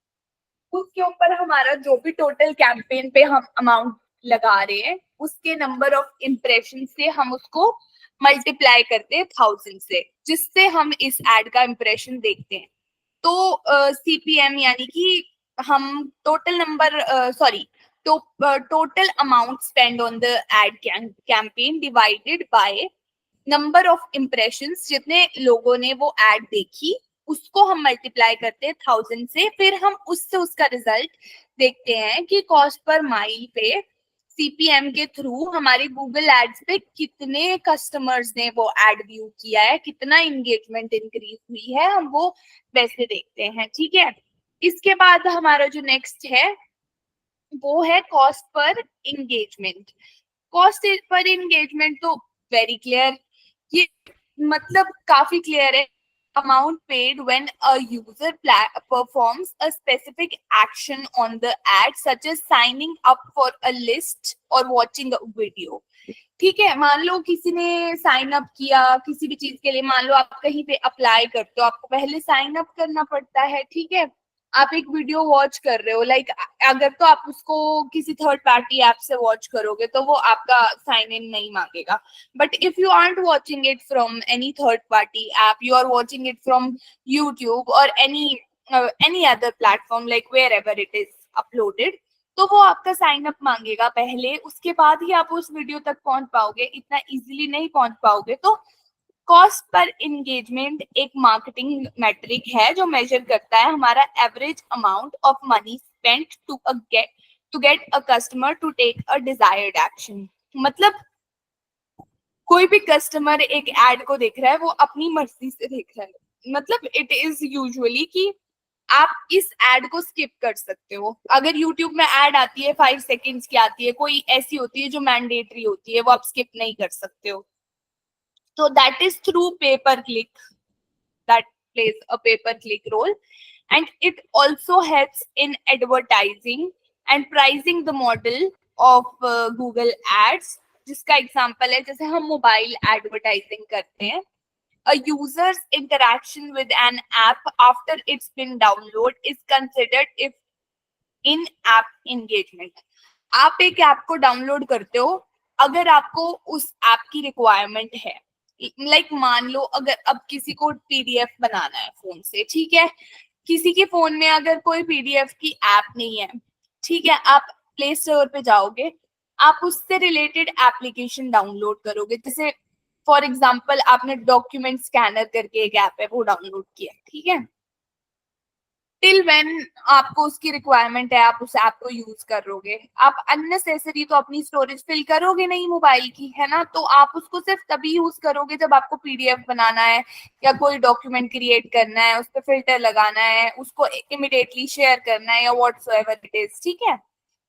उसके ऊपर हमारा जो भी टोटल कैंपेन पे हम अमाउंट लगा रहे हैं उसके नंबर ऑफ इम्प्रेशन से हम उसको मल्टीप्लाई करते हैं 1000 से, जिससे हम इस एड का इम्प्रेशन देखते हैं। तो सीपीएम यानी कि हम टोटल नंबर तो total amount spend on the ad campaign divided by number of impressions, जितने लोगों ने वो एड देखी उसको हम मल्टीप्लाई करते हैं 1000 से, फिर हम उससे उसका रिजल्ट देखते हैं कि कॉस्ट पर माइल पे सीपीएम के थ्रू हमारे गूगल एड्स पे कितने कस्टमर्स ने वो एड व्यू किया है, कितना इंगेजमेंट इंक्रीज हुई है, हम वो वैसे देखते हैं। ठीक है। इसके बाद हमारा जो नेक्स्ट है वो है cost per engagement. Cost per engagement तो वेरी क्लियर, ये मतलब काफी क्लियर है। amount paid when a user performs a specific action on the ad such as signing up for a list or watching a video। ठीक है, मान लो किसी ने साइन अप किया किसी भी चीज के लिए, मान लो आप कहीं पे अप्लाई करते हो, आपको पहले साइन अप करना पड़ता है। ठीक है। आप एक वीडियो वॉच कर रहे हो, लाइक अगर तो आप उसको किसी थर्ड पार्टी ऐप से वॉच करोगे तो वो आपका साइन इन नहीं मांगेगा, but if you aren't watching it from any third party app, you are watching it from YouTube or any other platform like wherever it is uploaded, तो वो आपका साइन अप मांगेगा पहले, उसके बाद ही आप उस वीडियो तक पहुंच पाओगे, इतना इजीली नहीं पहुंच पाओगे। तो कॉस्ट पर एंगेजमेंट एक मार्केटिंग मैट्रिक है जो मेजर करता है हमारा average amount of money spent to get a customer to take a desired action. मतलब कोई भी कस्टमर एक एड को देख रहा है वो अपनी मर्जी से देख रहा है, मतलब इट इज यूजुअली कि आप इस एड को स्किप कर सकते हो। अगर यूट्यूब में एड आती है 5 सेकेंड्स की आती है, कोई ऐसी होती है जो मैंडेटरी होती है, वो आप स्किप नहीं कर सकते हो। So that is through pay-per-click, that plays a pay-per-click role, and it also helps in advertising and pricing the model of Google Ads, जिसका एग्जांपल है जैसे हम मोबाइल एडवर्टाइजिंग करते हैं। A user's interaction with an app after it's been downloaded is considered if in-app engagement। आप एक app को download करते हो अगर आपको उस ऐप की रिक्वायरमेंट है, लाइक मान लो अगर अब किसी को पीडीएफ बनाना है फोन से, ठीक है, किसी के फोन में अगर कोई पीडीएफ की ऐप नहीं है, ठीक है, आप प्ले स्टोर पे जाओगे, आप उससे रिलेटेड एप्लीकेशन डाउनलोड करोगे। जैसे फॉर एग्जाम्पल आपने डॉक्यूमेंट स्कैनर करके एक ऐप है वो डाउनलोड किया, ठीक है, टिल व्हेन आपको उसकी रिक्वायरमेंट है आप उस ऐप को यूज करोगे। आप अननेसेसरी तो अपनी स्टोरेज फिल करोगे नहीं मोबाइल की, है ना, तो आप उसको सिर्फ तभी यूज करोगे जब आपको पीडीएफ बनाना है या कोई डॉक्यूमेंट क्रिएट करना है, उस पर फिल्टर लगाना है, उसको इमिडिएटली शेयर करना है या व्हाट्सएवर इट इज, ठीक है।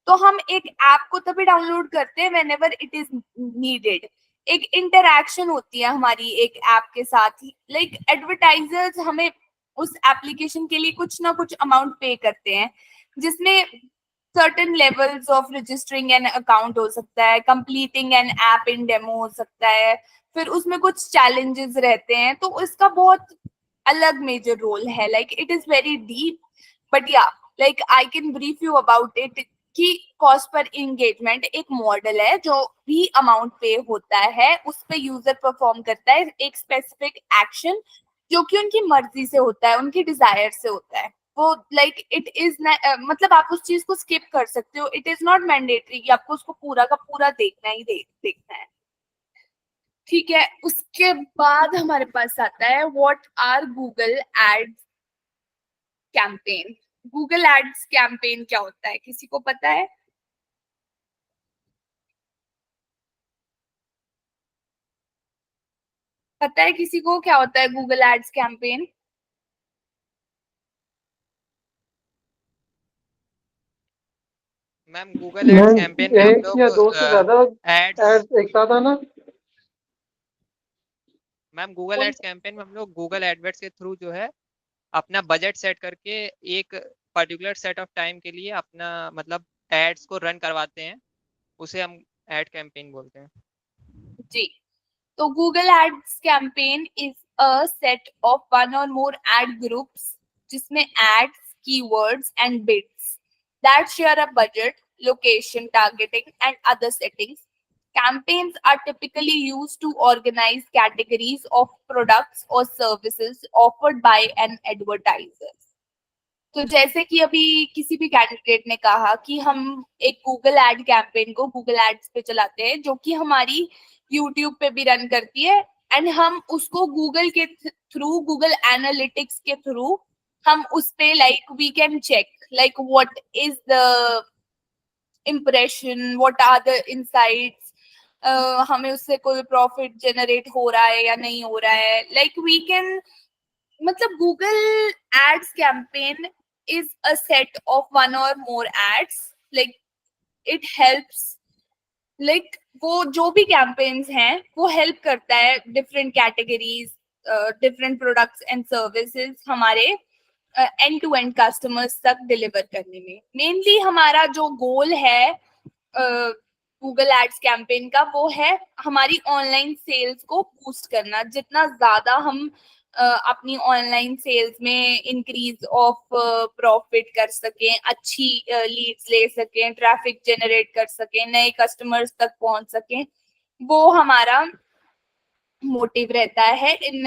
तो हम एक ऐप को तभी डाउनलोड करते हैं व्हेनेवर इट इज नीडेड। एक इंटरैक्शन होती है हमारी एक ऐप के साथ ही, लाइक एडवर्टाइजर्स हमें उस एप्लीकेशन के लिए कुछ ना कुछ अमाउंट पे करते हैं, जिसमें certain levels of registering an account हो सकता है, completing an app in demo हो सकता है, फिर उसमें कुछ चैलेंजेस रहते हैं, तो इसका बहुत अलग मेजर रोल है, like it is very deep, but yeah like I can brief you about it कि कॉस्ट पर एंगेजमेंट एक मॉडल है जो भी अमाउंट पे होता है उस पे यूजर परफॉर्म करता है एक स्पेसिफिक एक्शन जो कि उनकी मर्जी से होता है, उनकी डिजायर से होता है। वो लाइक इट इज मतलब आप उस चीज को स्किप कर सकते हो, इट इज नॉट मैंडेटरी कि आपको उसको पूरा का पूरा देखना ही देखना है, ठीक है। उसके बाद हमारे पास आता है what are Google ads campaign. Google ads campaign क्या होता है, किसी को पता है? पता है किसी को क्या होता है Google ads campaign? Ma'am Google ads ma'am campaign में हम एक या दो से लोग ज्यादा एड्स एड्स एक साथ आना। मैम गूगल एड्स कैंपेन में हम लोग गूगल एडवर्ड्स के थ्रू जो है अपना बजट सेट करके एक पर्टिकुलर सेट ऑफ टाइम के लिए अपना मतलब एड्स को रन करवाते हैं, उसे हम एड कैंपेन बोलते हैं। जी, तो Google ads campaign is a set of one or more ad groups जिसमें ads, keywords and bids that share a budget, location targeting and other settings. Campaigns are typically used to organize categories of products or services offered by an advertiser. तो जैसे कि अभी किसी भी candidate ने कहा कि हम एक गूगल एड कैंपेन को गूगल एड्स पे चलाते हैं जो कि हमारी यूट्यूब पे भी रन करती है, एंड हम उसको गूगल के थ्रू, गूगल एनालिटिक्स के थ्रू हम उस पे like we can check like what is the impression, what are the insights, हमें उससे कोई प्रॉफिट जनरेट हो रहा है या नहीं हो रहा है, लाइक वी कैन, मतलब Google ads campaign is a set of one or more ads, like it helps, like वो जो भी कैंपेन्स हैं वो हेल्प करता है different categories, different products and services हमारे एंड टू एंड कस्टमर्स तक डिलीवर करने में। मेनली हमारा जो गोल है गूगल एड्स कैंपेन का वो है हमारी ऑनलाइन सेल्स को बूस्ट करना। जितना ज्यादा हम अपनी ऑनलाइन सेल्स में इंक्रीज ऑफ प्रॉफिट कर सकें, अच्छी लीड्स ले सकें, ट्रैफिक जनरेट कर सकें, नए कस्टमर्स तक पहुंच सकें, वो हमारा मोटिव रहता है इन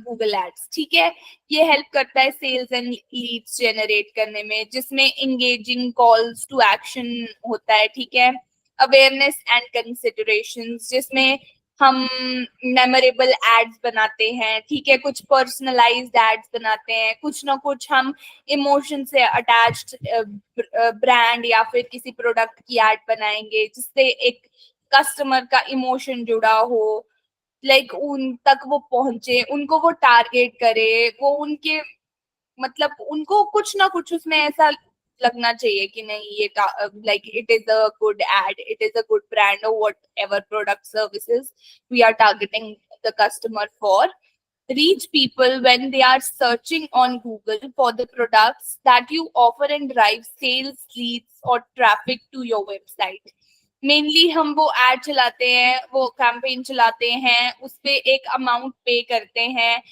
गूगल एड्स, ठीक है। ये हेल्प करता है सेल्स एंड लीड्स जनरेट करने में, जिसमें एंगेजिंग कॉल्स टू एक्शन होता है, ठीक है। अवेयरनेस एंड कंसिडरेशंस, जिसमें हम मेमोरेबल एड्स बनाते हैं, ठीक है, कुछ पर्सनलाइज्ड एड्स बनाते हैं, कुछ ना कुछ हम इमोशन से अटैच्ड ब्रांड या फिर किसी प्रोडक्ट की एड बनाएंगे जिससे एक कस्टमर का इमोशन जुड़ा हो, लाइक उन तक वो पहुंचे, उनको वो टारगेट करे, वो उनके मतलब उनको कुछ ना कुछ उसमें ऐसा लगना चाहिए कि नहीं ये like it is a good ad, it is a good brand or whatever product services we are targeting the customer for, reach people when they are searching on Google for the products that you offer and drive sales, leads or traffic to your website. Mainly हम वो add चलाते हैं, वो campaign चलाते हैं, उस पे एक अमाउंट पे करते हैं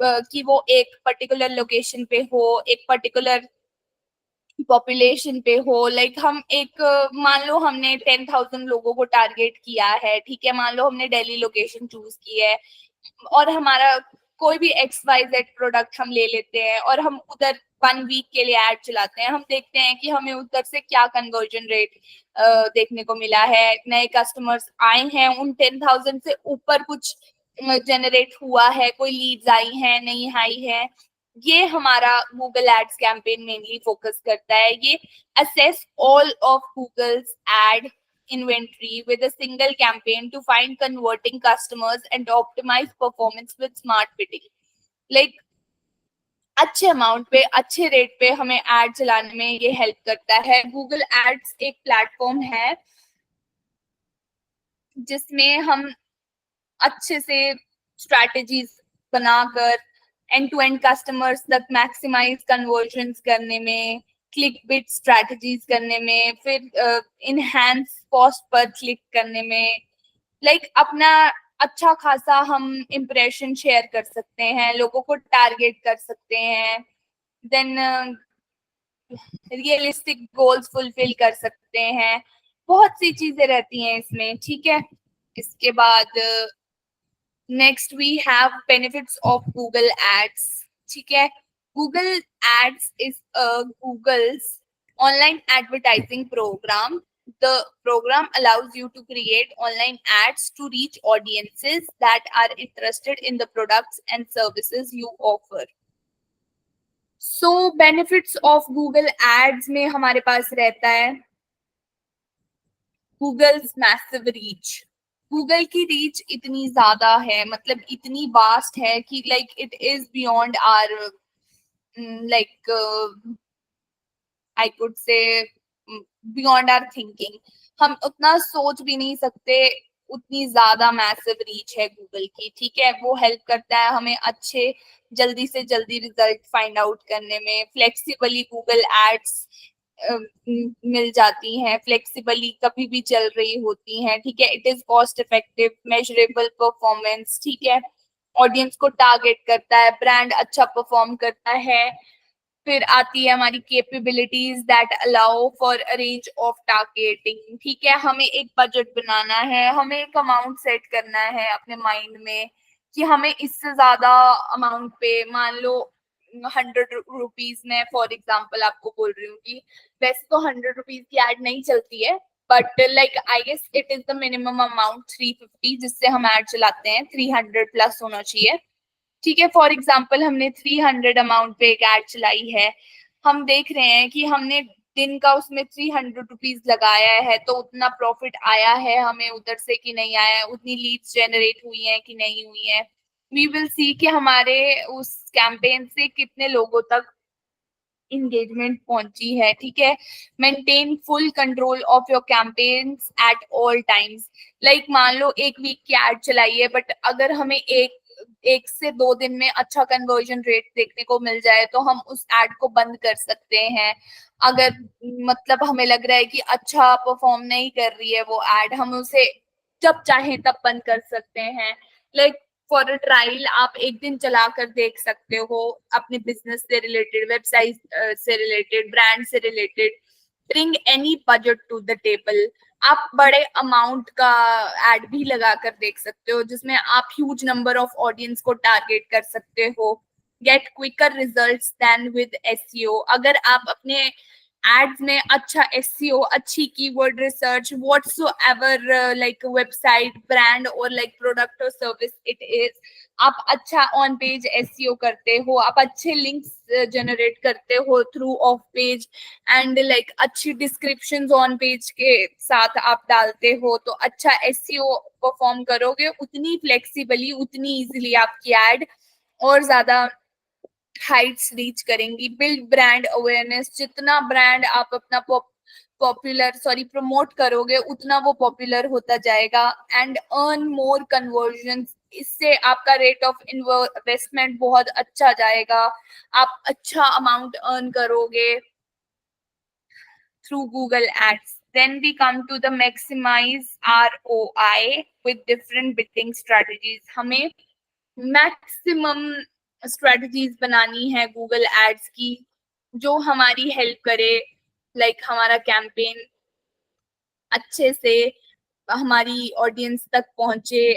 कि वो एक पर्टिकुलर लोकेशन पे हो, एक पर्टिकुलर पॉपुलेशन पे हो, लाइक हम एक मान लो हमने 10,000 लोगों को टारगेट किया है, ठीक है, मान लो हमने दिल्ली लोकेशन चूज की है और हमारा कोई भी XYZ प्रोडक्ट हम ले लेते हैं और हम उधर 1 वीक के लिए ऐड चलाते हैं, हम देखते हैं कि हमें उधर से क्या कन्वर्जन रेट देखने को मिला है, नए कस्टमर्स आए हैं, उन 10,000 से ऊपर कुछ जनरेट हुआ है, कोई लीड्स आई हैं नहीं आई है। ये हमारा Google ads campaign mainly focus करता है। ये assess all of Google's ad inventory with a single campaign to find converting customers and optimize performance with smart bidding. Like अच्छे अमाउंट पे अच्छे रेट पे हमें एड चलाने में ये हेल्प करता है। गूगल एड्स एक प्लेटफॉर्म है जिसमें हम अच्छे से स्ट्रैटेजीज बनाकर एंड टू एंड कस्टमर्स तक मैक्सिमाइज कन्वर्जन्स करने में, क्लिक बिट स्ट्रैटेजीज करने में, फिर इनहैंस कॉस्ट पर क्लिक करने में, लाइक अपना अच्छा खासा हम इम्प्रेशन शेयर कर सकते हैं, लोगों को टारगेट कर सकते हैं, देन रियलिस्टिक गोल्स फुलफिल कर सकते हैं। बहुत सी चीजें रहती हैं इसमें, ठीक है। इसके बाद next we have benefits of Google ads, ठीक है। Google ads is Google's online advertising program. The program allows you to create online ads to reach audiences that are interested in the products and services you offer. So benefits of Google Ads में हमारे पास रहता है Google's massive reach. Google की reach इतनी ज्यादा है, मतलब इतनी वास्ट है कि like it is beyond our like I could say beyond our thinking. हम उतना सोच भी नहीं सकते, उतनी ज्यादा मैसिव रीच है गूगल की, ठीक है। वो हेल्प करता है हमें अच्छे जल्दी से जल्दी रिजल्ट फाइंड आउट करने में। फ्लेक्सिबली गूगल एड्स मिल जाती हैं, फ्लेक्सिबली कभी भी चल रही होती हैं, ठीक है। It is cost effective, measurable performance, ठीक है। ऑडियंस को टारगेट करता है, ब्रांड अच्छा परफॉर्म करता है। फिर आती है हमारी capabilities that allow for a range of targeting, ठीक है। हमें एक बजट बनाना है, हमें एक अमाउंट सेट करना है अपने माइंड में कि हमें इससे ज्यादा अमाउंट पे, मान लो 100 रुपीज में फॉर एग्जांपल आपको बोल रही हूँ कि वैसे तो 100 रुपीज की एड नहीं चलती है, but like I guess it is the minimum amount 350 जिससे हम एड चलाते हैं, 300 प्लस होना चाहिए, ठीक है। फॉर एग्जाम्पल हमने 300 अमाउंट पे एक एड चलाई है, हम देख रहे हैं कि हमने दिन का उसमें 300 रुपीज लगाया है, तो उतना प्रॉफिट आया है हमें उधर से कि नहीं आया है, उतनी लीड्स जनरेट हुई हैं कि नहीं हुई है। वी विल सी कि हमारे उस कैंपेन से कितने लोगों तक इंगेजमेंट पहुंची है, ठीक है। Maintain full control of your campaigns at all times. Like मान लो एक वीक की एड चलाई है, बट अगर हमें एक से 2 दिन में अच्छा कन्वर्जन रेट देखने को मिल जाए तो हम उस एड को बंद कर सकते हैं। अगर मतलब हमें लग रहा है कि अच्छा परफॉर्म नहीं कर रही है वो एड, हम उसे जब चाहे तब बंद कर सकते हैं। लाइक फॉर अ ट्रायल आप एक दिन चला कर देख सकते हो, अपने बिजनेस से रिलेटेड, वेबसाइट से रिलेटेड, ब्रांड से related, bring any budget to the table. आप बड़े अमाउंट का एड भी लगा कर देख सकते हो जिसमें आप ह्यूज नंबर ऑफ ऑडियंस को टारगेट कर सकते हो। Get quicker results then with SEO. अगर आप अपने एड्स में अच्छा एसईओ, अच्छी keyword research, whatsoever like website, brand और लाइक प्रोडक्ट और सर्विस इट इज, आप अच्छा ऑन पेज एसईओ करते हो, आप अच्छे लिंक्स जनरेट करते हो through of page and like अच्छी डिस्क्रिप्शंस ऑन पेज के साथ आप डालते हो, तो अच्छा एसईओ परफॉर्म करोगे, उतनी फ्लेक्सिबली, उतनी इजीली आपकी एड और ज्यादा हाइट्स रीच करेंगी। Build brand awareness. जितना ब्रांड आप अपना प्रमोट करोगे उतना वो पॉपुलर होता जाएगा. And earn more conversion. इससे आपका रेट ऑफ इन्वेस्टमेंट बहुत अच्छा जाएगा, आप अच्छा अमाउंट अर्न करोगे through Google Ads. Then we come to the maximize ROI with different bidding strategies. हमें मैक्सिमम स्ट्रेटजीज बनानी है गूगल एड्स की जो हमारी हेल्प करे, लाइक हमारा कैंपेन अच्छे से हमारी ऑडियंस तक पहुंचे,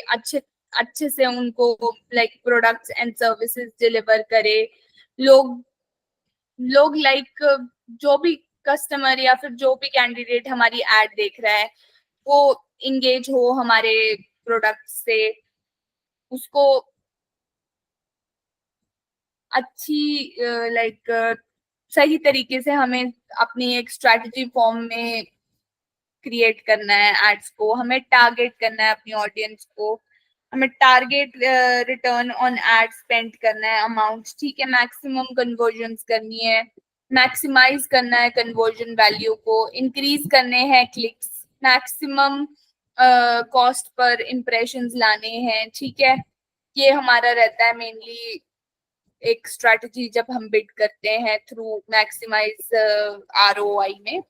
अच्छे से उनको like products and services deliver करे, लोग लाइक जो भी कस्टमर या फिर जो भी कैंडिडेट हमारी एड देख रहा है वो इंगेज हो हमारे प्रोडक्ट से, उसको अच्छी लाइक सही तरीके से हमें अपनी एक स्ट्रैटेजी फॉर्म में क्रिएट करना है एड्स को, हमें टारगेट करना है अपनी ऑडियंस को, हमें target return on ad spend करना है अमाउंट, ठीक है, मैक्सिमम कन्वर्जन्स करनी है, मैक्सिमाइज करना है कन्वर्जन वैल्यू को, इंक्रीज करने हैं clicks, maximum cost per impressions लाने हैं, ठीक है। ये हमारा रहता है मेनली एक स्ट्रैटेजी जब हम बिड करते हैं थ्रू मैक्सिमाइज ROI में।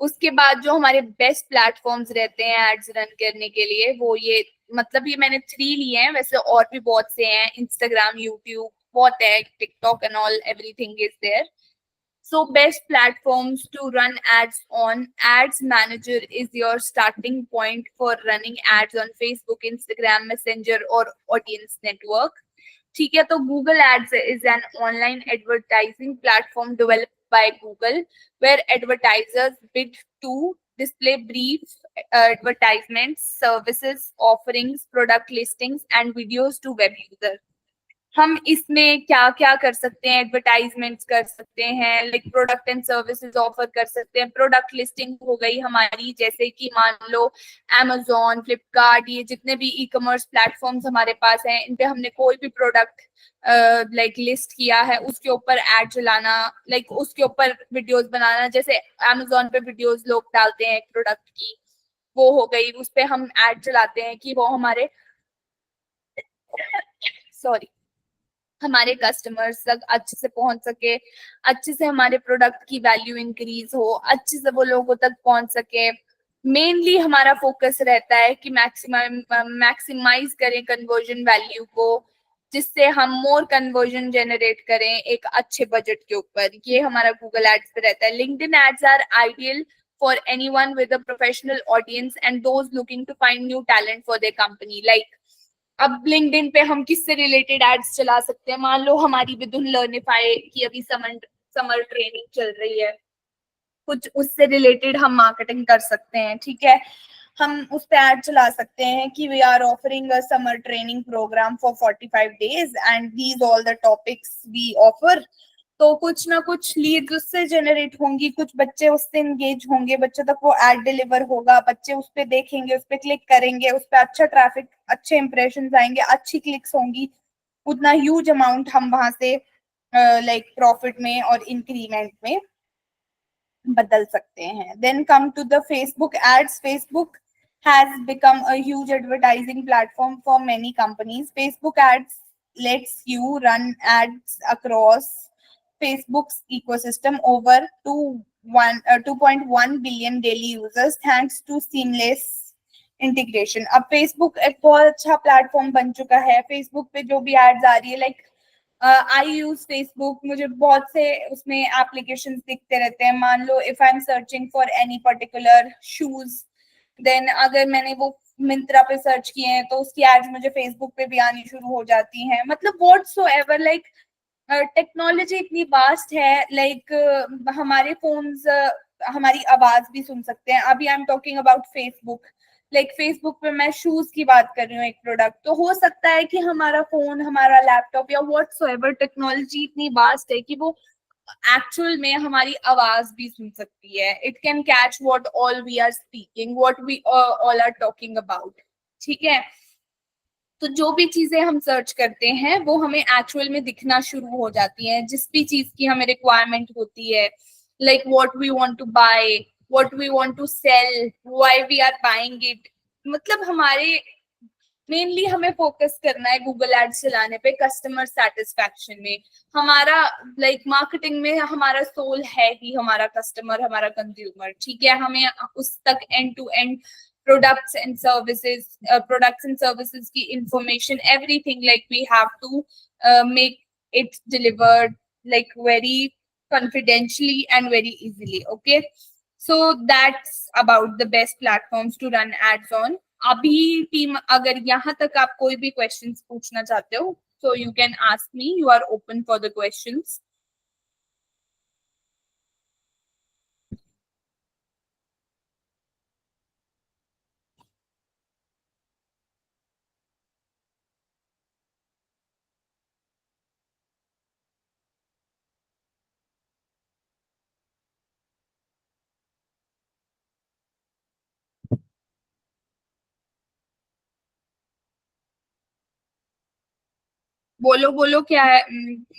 उसके बाद जो हमारे बेस्ट प्लेटफॉर्म्स रहते हैं एड्स रन करने के लिए वो ये, मतलब ये मैंने 3 लिए हैं, वैसे और भी बहुत से हैं, इंस्टाग्राम, यूट्यूब बहुत है, TikTok and all, everything is there. So best platforms to run ads on. Ads Manager is your starting point for running ads on Facebook, Instagram, Messenger or audience network. ठीक है, तो Google Ads is an online advertising platform developed by Google where advertisers bid to display brief advertisements, services, offerings, product listings and videos to web users. हम इसमें क्या क्या कर सकते हैं, एडवर्टाइजमेंट्स कर सकते हैं, like product and services offer कर सकते हैं, प्रोडक्ट लिस्टिंग हो गई हमारी, जैसे कि मान लो Amazon, फ्लिपकार्ट, ये जितने भी ई कॉमर्स प्लेटफॉर्म्स हमारे पास हैं, इन पे हमने कोई भी प्रोडक्ट लाइक लिस्ट किया है उसके ऊपर एड चलाना, लाइक उसके ऊपर वीडियोस बनाना, जैसे Amazon पे वीडियोस लोग डालते हैं एक प्रोडक्ट की, वो हो गई, उस पे हम एड चलाते हैं कि वो हमारे हमारे कस्टमर्स तक अच्छे से पहुंच सके, अच्छे से हमारे प्रोडक्ट की वैल्यू इंक्रीज हो, अच्छे से वो लोगों तक पहुंच सके। मेनली हमारा फोकस रहता है कि मैक्सिमाइज करें कन्वर्जन वैल्यू को, जिससे हम मोर कन्वर्जन जनरेट करें एक अच्छे बजट के ऊपर। ये हमारा गूगल एड्स पे रहता है। LinkedIn ads are ideal for anyone with a professional audience and those looking to find new talent for their company. Like अब लिंक्डइन पे हम किससे रिलेटेड एड्स चला सकते हैं, मान लो हमारी विदुन लर्निफाई की अभी समर ट्रेनिंग चल रही है, कुछ उससे रिलेटेड हम मार्केटिंग कर सकते हैं, ठीक है। हम उस पे ऐड चला सकते हैं कि we are offering a summer training program for 45 days and these all the topics we offer. तो कुछ ना कुछ लीड्स उससे जनरेट होंगी, कुछ बच्चे उससे एंगेज होंगे, बच्चों तक वो एड डिलीवर होगा, बच्चे उस पे देखेंगे, उस पे क्लिक करेंगे, उस पे अच्छा ट्रैफिक, अच्छे इंप्रेशंस आएंगे, अच्छी क्लिक्स होंगी, उतना ह्यूज अमाउंट हम वहां से लाइक प्रॉफिट में और इंक्रीमेंट में बदल सकते हैं। Then come to the Facebook ads. Facebook has become a huge advertising platform for many companies. Facebook ads lets you run ads across Facebook's ecosystem over 2.1 billion daily users thanks to seamless integration. अब Facebook एक बहुत अच्छा platform बन चुका है। Facebook पे जो भी एड्स आ रही है, लाइक आई यूज फेसबुक, मुझे बहुत से उसमें एप्लीकेशंस दिखते रहते हैं। मान लो if I am searching for any particular shoes, then अगर मैंने वो मिंत्रा पे सर्च किए हैं तो उसकी एड्स मुझे फेसबुक पे भी आनी शुरू हो जाती हैं। मतलब व्हाटसोएवर, लाइक टेक्नोलॉजी इतनी वास्ट है, लाइक हमारे फोन्स हमारी आवाज भी सुन सकते हैं। अभी I am talking about Facebook, like Facebook पे मैं शूज की बात कर रही हूँ एक प्रोडक्ट, तो हो सकता है कि हमारा फोन, हमारा लैपटॉप या व्हाटसोएवर टेक्नोलॉजी इतनी वास्ट है कि वो एक्चुअल में हमारी आवाज भी सुन सकती है। It can catch what all we are speaking, what we all are talking about, ठीक है। तो जो भी चीजें हम सर्च करते हैं वो हमें एक्चुअल में दिखना शुरू हो जाती हैं, जिस भी चीज की हमें रिक्वायरमेंट होती है, like what we want to buy, what we want to sell, why we are buying it. मतलब हमारे मेनली हमें फोकस करना है गूगल एड्स चलाने पे कस्टमर सेटिस्फैक्शन में। हमारा लाइक मार्केटिंग में हमारा सोल है ही हमारा कस्टमर, हमारा कंज्यूमर, ठीक है। हमें उस तक end to end products and services की information, everything, like we have to make it delivered like very confidentially and very easily. Okay, so that's about the best platforms to run ads on. अभी team, अगर यहाँ तक आप कोई भी questions पूछना चाहते हो so you can ask me, you are open for the questions. बोलो बोलो क्या है,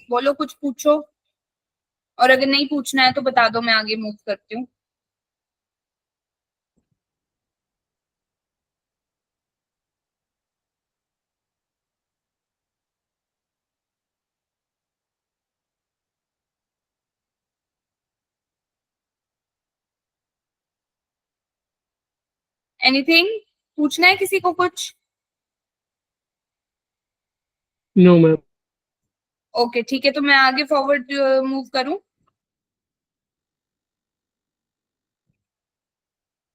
बोलो कुछ पूछो, और अगर नहीं पूछना है तो बता दो, मैं आगे मूव करती हूँ. एनीथिंग पूछना है किसी को कुछ? No ma'am. ओके ठीक है, तो मैं आगे फॉरवर्ड मूव करूं.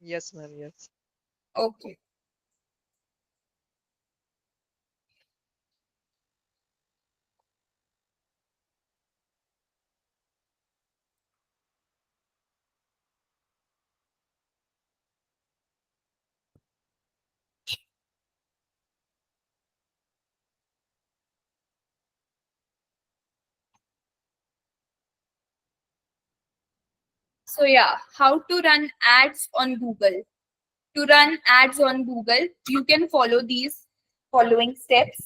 Yes ma'am, yes. Okay. So yeah, how to run ads on Google. To run ads on Google, you can follow these following steps.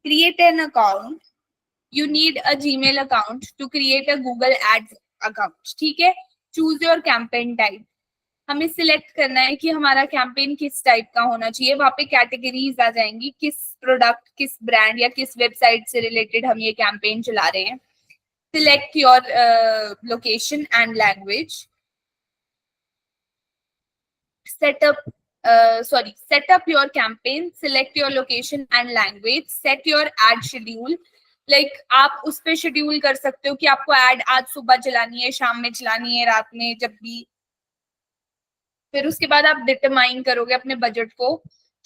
Create an account. You need a Gmail account to create a Google Ads account. ठीक है. Choose your campaign type. हमें select करना है कि हमारा campaign किस type का होना चाहिए. वहां पे कैटेगरीज आ जाएंगी, किस प्रोडक्ट, किस ब्रांड या किस वेबसाइट से रिलेटेड हम ये कैंपेन चला रहे हैं. Select your location and language. set up your campaign, select your location and language, set your ad schedule. Like आप उस पे शेड्यूल कर सकते हो कि आपको एड आज सुबह चलानी है, शाम में चलानी है, रात में, जब भी. फिर उसके बाद आप डिटरमाइन करोगे अपने बजट को,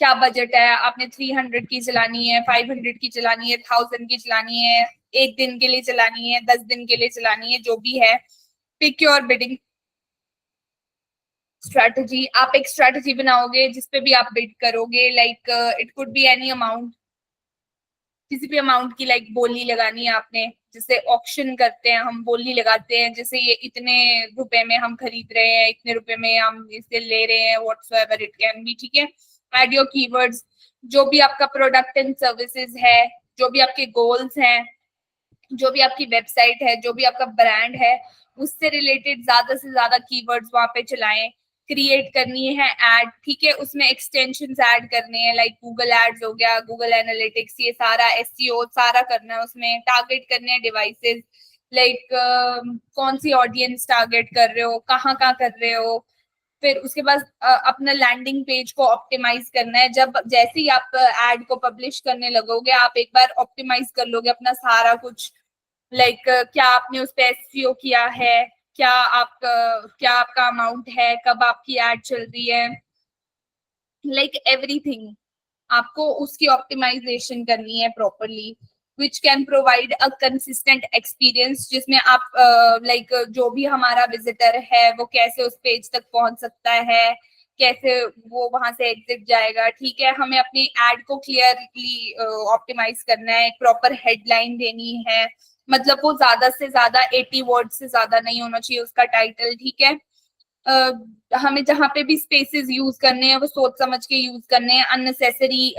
क्या बजट है. आपने 300 की चलानी है, 500 की चलानी है, 1000 की चलानी है, एक दिन के लिए चलानी है, 10 दिन के लिए चलानी है, जो भी है. Pick your bidding strategy. आप एक स्ट्रैटेजी बनाओगे जिसपे भी आप बिड करोगे. Like it could be any amount, किसी भी अमाउंट की लाइक बोली लगानी है आपने. जैसे ऑक्शन करते हैं हम, बोली लगाते हैं, जैसे ये इतने रुपए में हम खरीद रहे हैं, इतने रुपए में हम इसे ले रहे हैं, व्हाटसोएवर इट कैन बी. ठीक है. Add your keywords. जो भी आपका प्रोडक्ट एंड सर्विसेज है, जो भी आपके गोल्स हैं, जो भी आपकी वेबसाइट है, जो भी आपका ब्रांड है, उससे रिलेटेड ज्यादा से ज्यादा कीवर्ड्स वहां पे चलाएं. क्रिएट करनी है एड. ठीक है. उसमें एक्सटेंशंस ऐड करने हैं, लाइक गूगल एड्स हो गया, गूगल एनालिटिक्स, ये सारा एसईओ सारा करना है उसमें. टारगेट करने हैं डिवाइसेस, लाइक कौन सी ऑडियंस टारगेट कर रहे हो, कहाँ कर रहे हो. फिर उसके बाद अपना लैंडिंग पेज को ऑप्टिमाइज करना है. जब जैसे ही आप एड को पब्लिश करने लगोगे, आप एक बार ऑप्टिमाइज कर लोगे अपना सारा कुछ. लाइक क्या आपने उस पे एसईओ किया है, क्या आपका अमाउंट है, कब आपकी एड चल रही है, लाइक एवरीथिंग आपको उसकी ऑप्टिमाइजेशन करनी है properly, which can provide a consistent experience, जिसमें आप लाइक जो भी हमारा विजिटर है वो कैसे उस पेज तक पहुंच सकता है, कैसे वो वहां से एग्जिट जाएगा. ठीक है. हमें अपनी एड को क्लियरली ऑप्टिमाइज करना है. एक प्रॉपर हेडलाइन देनी है, मतलब वो ज्यादा से ज्यादा 80 वर्ड से ज्यादा नहीं होना चाहिए उसका टाइटल. ठीक है. हमें जहां पे भी स्पेसेस यूज करने हैं वो सोच समझ के यूज करने हैं. Unnecessary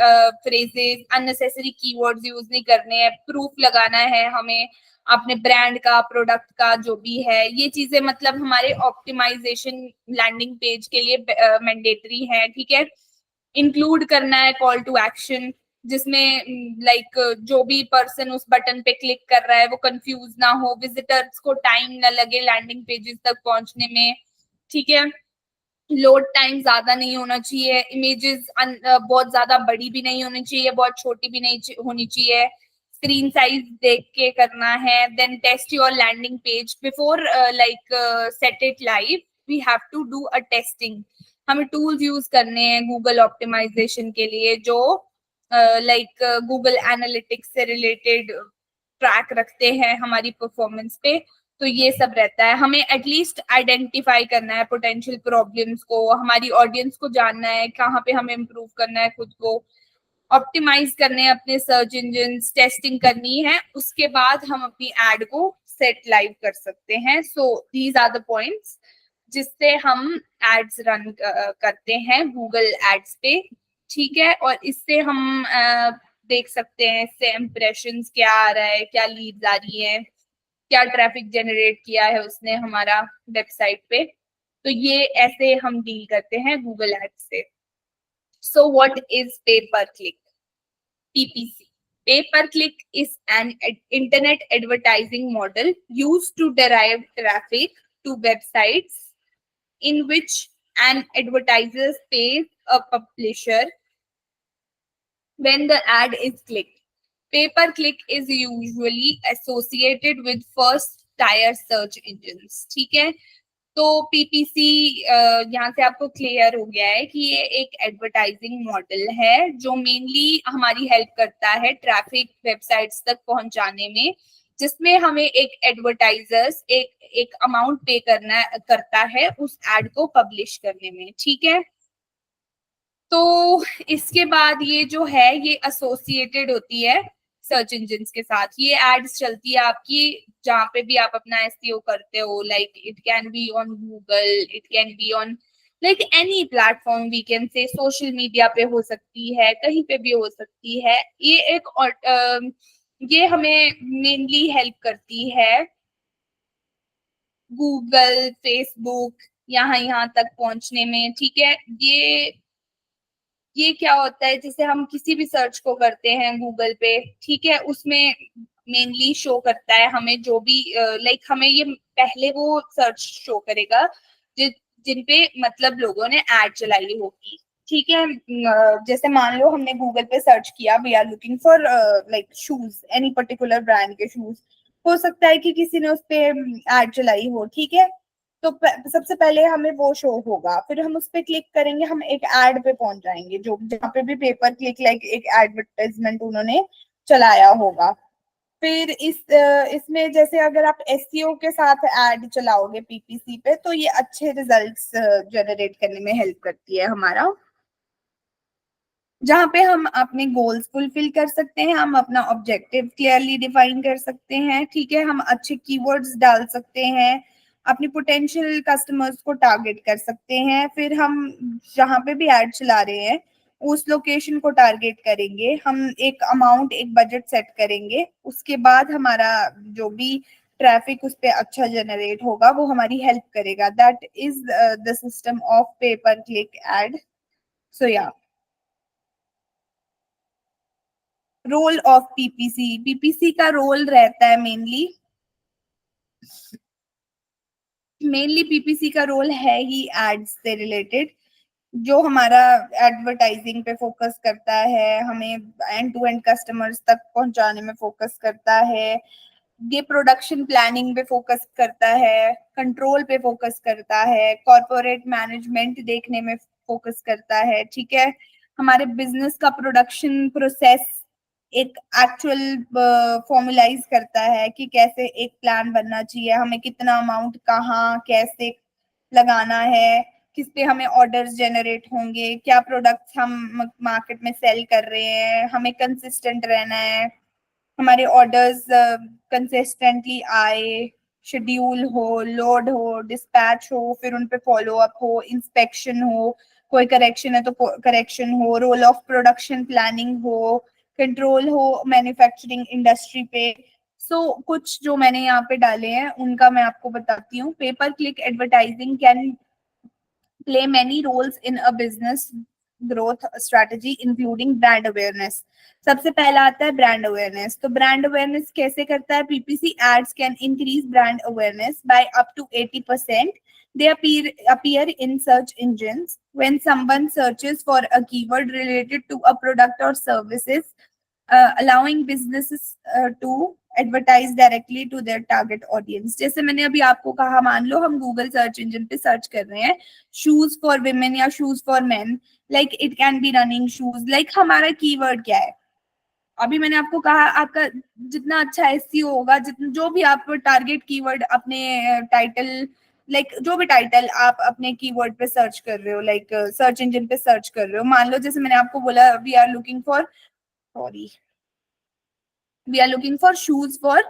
phrases, unnecessary keywords use नहीं करने हैं. प्रूफ लगाना है हमें अपने ब्रांड का, प्रोडक्ट का, जो भी है. ये चीजें मतलब हमारे ऑप्टिमाइजेशन लैंडिंग पेज के लिए मैंडेटरी है. ठीक है. इंक्लूड करना है कॉल टू एक्शन, जिसमें लाइक जो भी पर्सन उस बटन पे क्लिक कर रहा है वो कंफ्यूज ना हो, विजिटर्स को टाइम ना लगे लैंडिंग पेजेस तक पहुंचने में. ठीक है. लोड टाइम ज्यादा नहीं होना चाहिए. इमेजेस बहुत ज्यादा बड़ी भी नहीं होनी चाहिए, बहुत छोटी भी नहीं होनी चाहिए. स्क्रीन साइज देख के करना है. Then test your landing page before like set it live. We have to do a testing. हमें टूल्स यूज करने हैं गूगल ऑप्टिमाइजेशन के लिए, जो लाइक गूगल एनालिटिक्स से रिलेटेड ट्रैक रखते हैं हमारी परफॉर्मेंस पे। तो ये सब रहता है, हमें एटलीस्ट आइडेंटिफाई करना है पोटेंशियल प्रॉब्लम्स को, हमारी ऑडियंस को जानना है कहाँ पे हमें इम्प्रूव करना है, खुद को ऑप्टिमाइज करने हैं अपने सर्च इंजन, टेस्टिंग करनी है, उसके बाद हम अपनी एड को सेट लाइव कर सकते हैं। So these are the points जिससे हम एड्स रन करते हैं गूगल एड्स पे, ठीक है। और इससे हम देख सकते हैं इससे इम्प्रेशंस क्या आ रहा है, क्या लीड्स आ रही है, क्या ट्रैफिक जनरेट किया है उसने हमारा वेबसाइट पे। तो ये ऐसे हम डील करते हैं गूगल एड्स से। सो व्हाट इज पे पर click? PPC. Pay per click is an internet advertising model used to derive traffic to websites in which an advertiser pays a publisher when the ad is clicked. Pay per click is usually associated with first tier search engines. ठीक है, तो PPC यहाँ से आपको clear हो गया है कि ये एक एडवर्टाइजिंग मॉडल है जो मेनली हमारी हेल्प करता है ट्रैफिक वेबसाइट्स तक पहुंचाने में, जिसमें हमें एक एडवर्टाइजर्स एक अमाउंट पे करता है उस एड को पब्लिश करने में, ठीक है। तो इसके बाद ये जो है ये एसोसिएटेड होती है सर्च इंजिन के साथ, ये एड्स चलती है आपकी जहाँ पे भी आप अपना एसईओ करते हो, like it can be on Google, it can be on like any platform, we can say social media पे हो सकती है, कहीं पे भी हो सकती है। ये हमें मेनली हेल्प करती है गूगल, फेसबुक यहाँ तक पहुंचने में, ठीक है। ये क्या होता है, जैसे हम किसी भी सर्च को करते हैं गूगल पे, ठीक है, उसमें मेनली शो करता है हमें जो भी लाइक हमें ये पहले वो सर्च शो करेगा जिन पे मतलब लोगों ने ऐड चलाई होगी, ठीक है। जैसे मान लो हमने गूगल पे सर्च किया, we are looking for like shoes, any particular brand के शूज, हो सकता है कि किसी ने उस पे ऐड चलाई हो, ठीक है। तो सबसे पहले हमें वो शो होगा, फिर हम उस पर क्लिक करेंगे, हम एक एड पे पहुंच जाएंगे जो जहाँ पे भी पेपर क्लिक लाइक एक एडवर्टाइजमेंट उन्होंने चलाया होगा। फिर इसमें जैसे अगर आप एसईओ के साथ ऐड चलाओगे पीपीसी पे तो ये अच्छे रिजल्ट्स जनरेट करने में हेल्प करती है हमारा, जहाँ पे हम अपने गोल्स फुलफिल कर सकते हैं, हम अपना ऑब्जेक्टिव क्लियरली डिफाइन कर सकते हैं, ठीक है। हम अच्छे कीवर्ड्स डाल सकते हैं, अपनी पोटेंशियल कस्टमर्स को टारगेट कर सकते हैं। फिर हम जहाँ पे भी ऐड चला रहे हैं उस लोकेशन को टारगेट करेंगे, हम एक अमाउंट, एक बजट सेट करेंगे, उसके बाद हमारा जो भी ट्रैफिक उस पर अच्छा जनरेट होगा वो हमारी हेल्प करेगा। That is the system of पे पर क्लिक एड। सो या रोल ऑफ पीपीसी, पीपीसी का रोल रहता है मेनली पीपीसी का रोल है ही एड्स से रिलेटेड, जो हमारा एडवर्टाइजिंग पे फोकस करता है, हमें एंड टू एंड कस्टमर्स तक पहुंचाने में फोकस करता है, ये प्रोडक्शन प्लानिंग पे फोकस करता है, कंट्रोल पे फोकस करता है, कॉर्पोरेट मैनेजमेंट देखने में फोकस करता है, ठीक है। हमारे बिजनेस का प्रोडक्शन प्रोसेस एक एक्चुअल फॉर्मुलाइज करता है कि कैसे एक प्लान बनना चाहिए, हमें कितना अमाउंट कहाँ कैसे लगाना है, किस पे हमें ऑर्डर्स जनरेट होंगे, क्या प्रोडक्ट्स हम मार्केट में सेल कर रहे हैं, हमें कंसिस्टेंट रहना है, हमारे ऑर्डर्स कंसिस्टेंटली आए, शेड्यूल हो, लोड हो, डिस्पैच हो, फिर उन पे फॉलो अप हो, इंस्पेक्शन हो, कोई करेक्शन है तो करेक्शन हो, रोल ऑफ प्रोडक्शन प्लानिंग हो, कंट्रोल हो मैन्युफैक्चरिंग इंडस्ट्री पे। कुछ जो मैंने यहाँ पे डाले हैं उनका मैं आपको बताती हूँ। Paper click advertising can play many roles in a business growth strategy including brand awareness. सबसे पहला आता है brand awareness। तो brand awareness कैसे करता है? PPC ads can increase brand awareness by up to 80%. They appear in search engines when someone searches for a keyword related to a product or services, allowing businesses to advertise directly to their target audience. जैसे मैंने अभी आपको कहा, मान लो हम Google search engine पे search कर रहे हैं शूज फॉर विमेन या shoes for men, like it can be running shoes, like हमारा कीवर्ड क्या है। अभी मैंने आपको कहा आपका जितना अच्छा एसईओ होगा, जितना जो भी आप टारगेट कीवर्ड अपने टाइटल, लाइक जो भी टाइटल आप अपने कीवर्ड पे सर्च कर रहे हो, लाइक सर्च इंजन पे सर्च कर रहे हो, मान लो जैसे मैंने आपको बोला we are looking for, sorry, we are looking for shoes for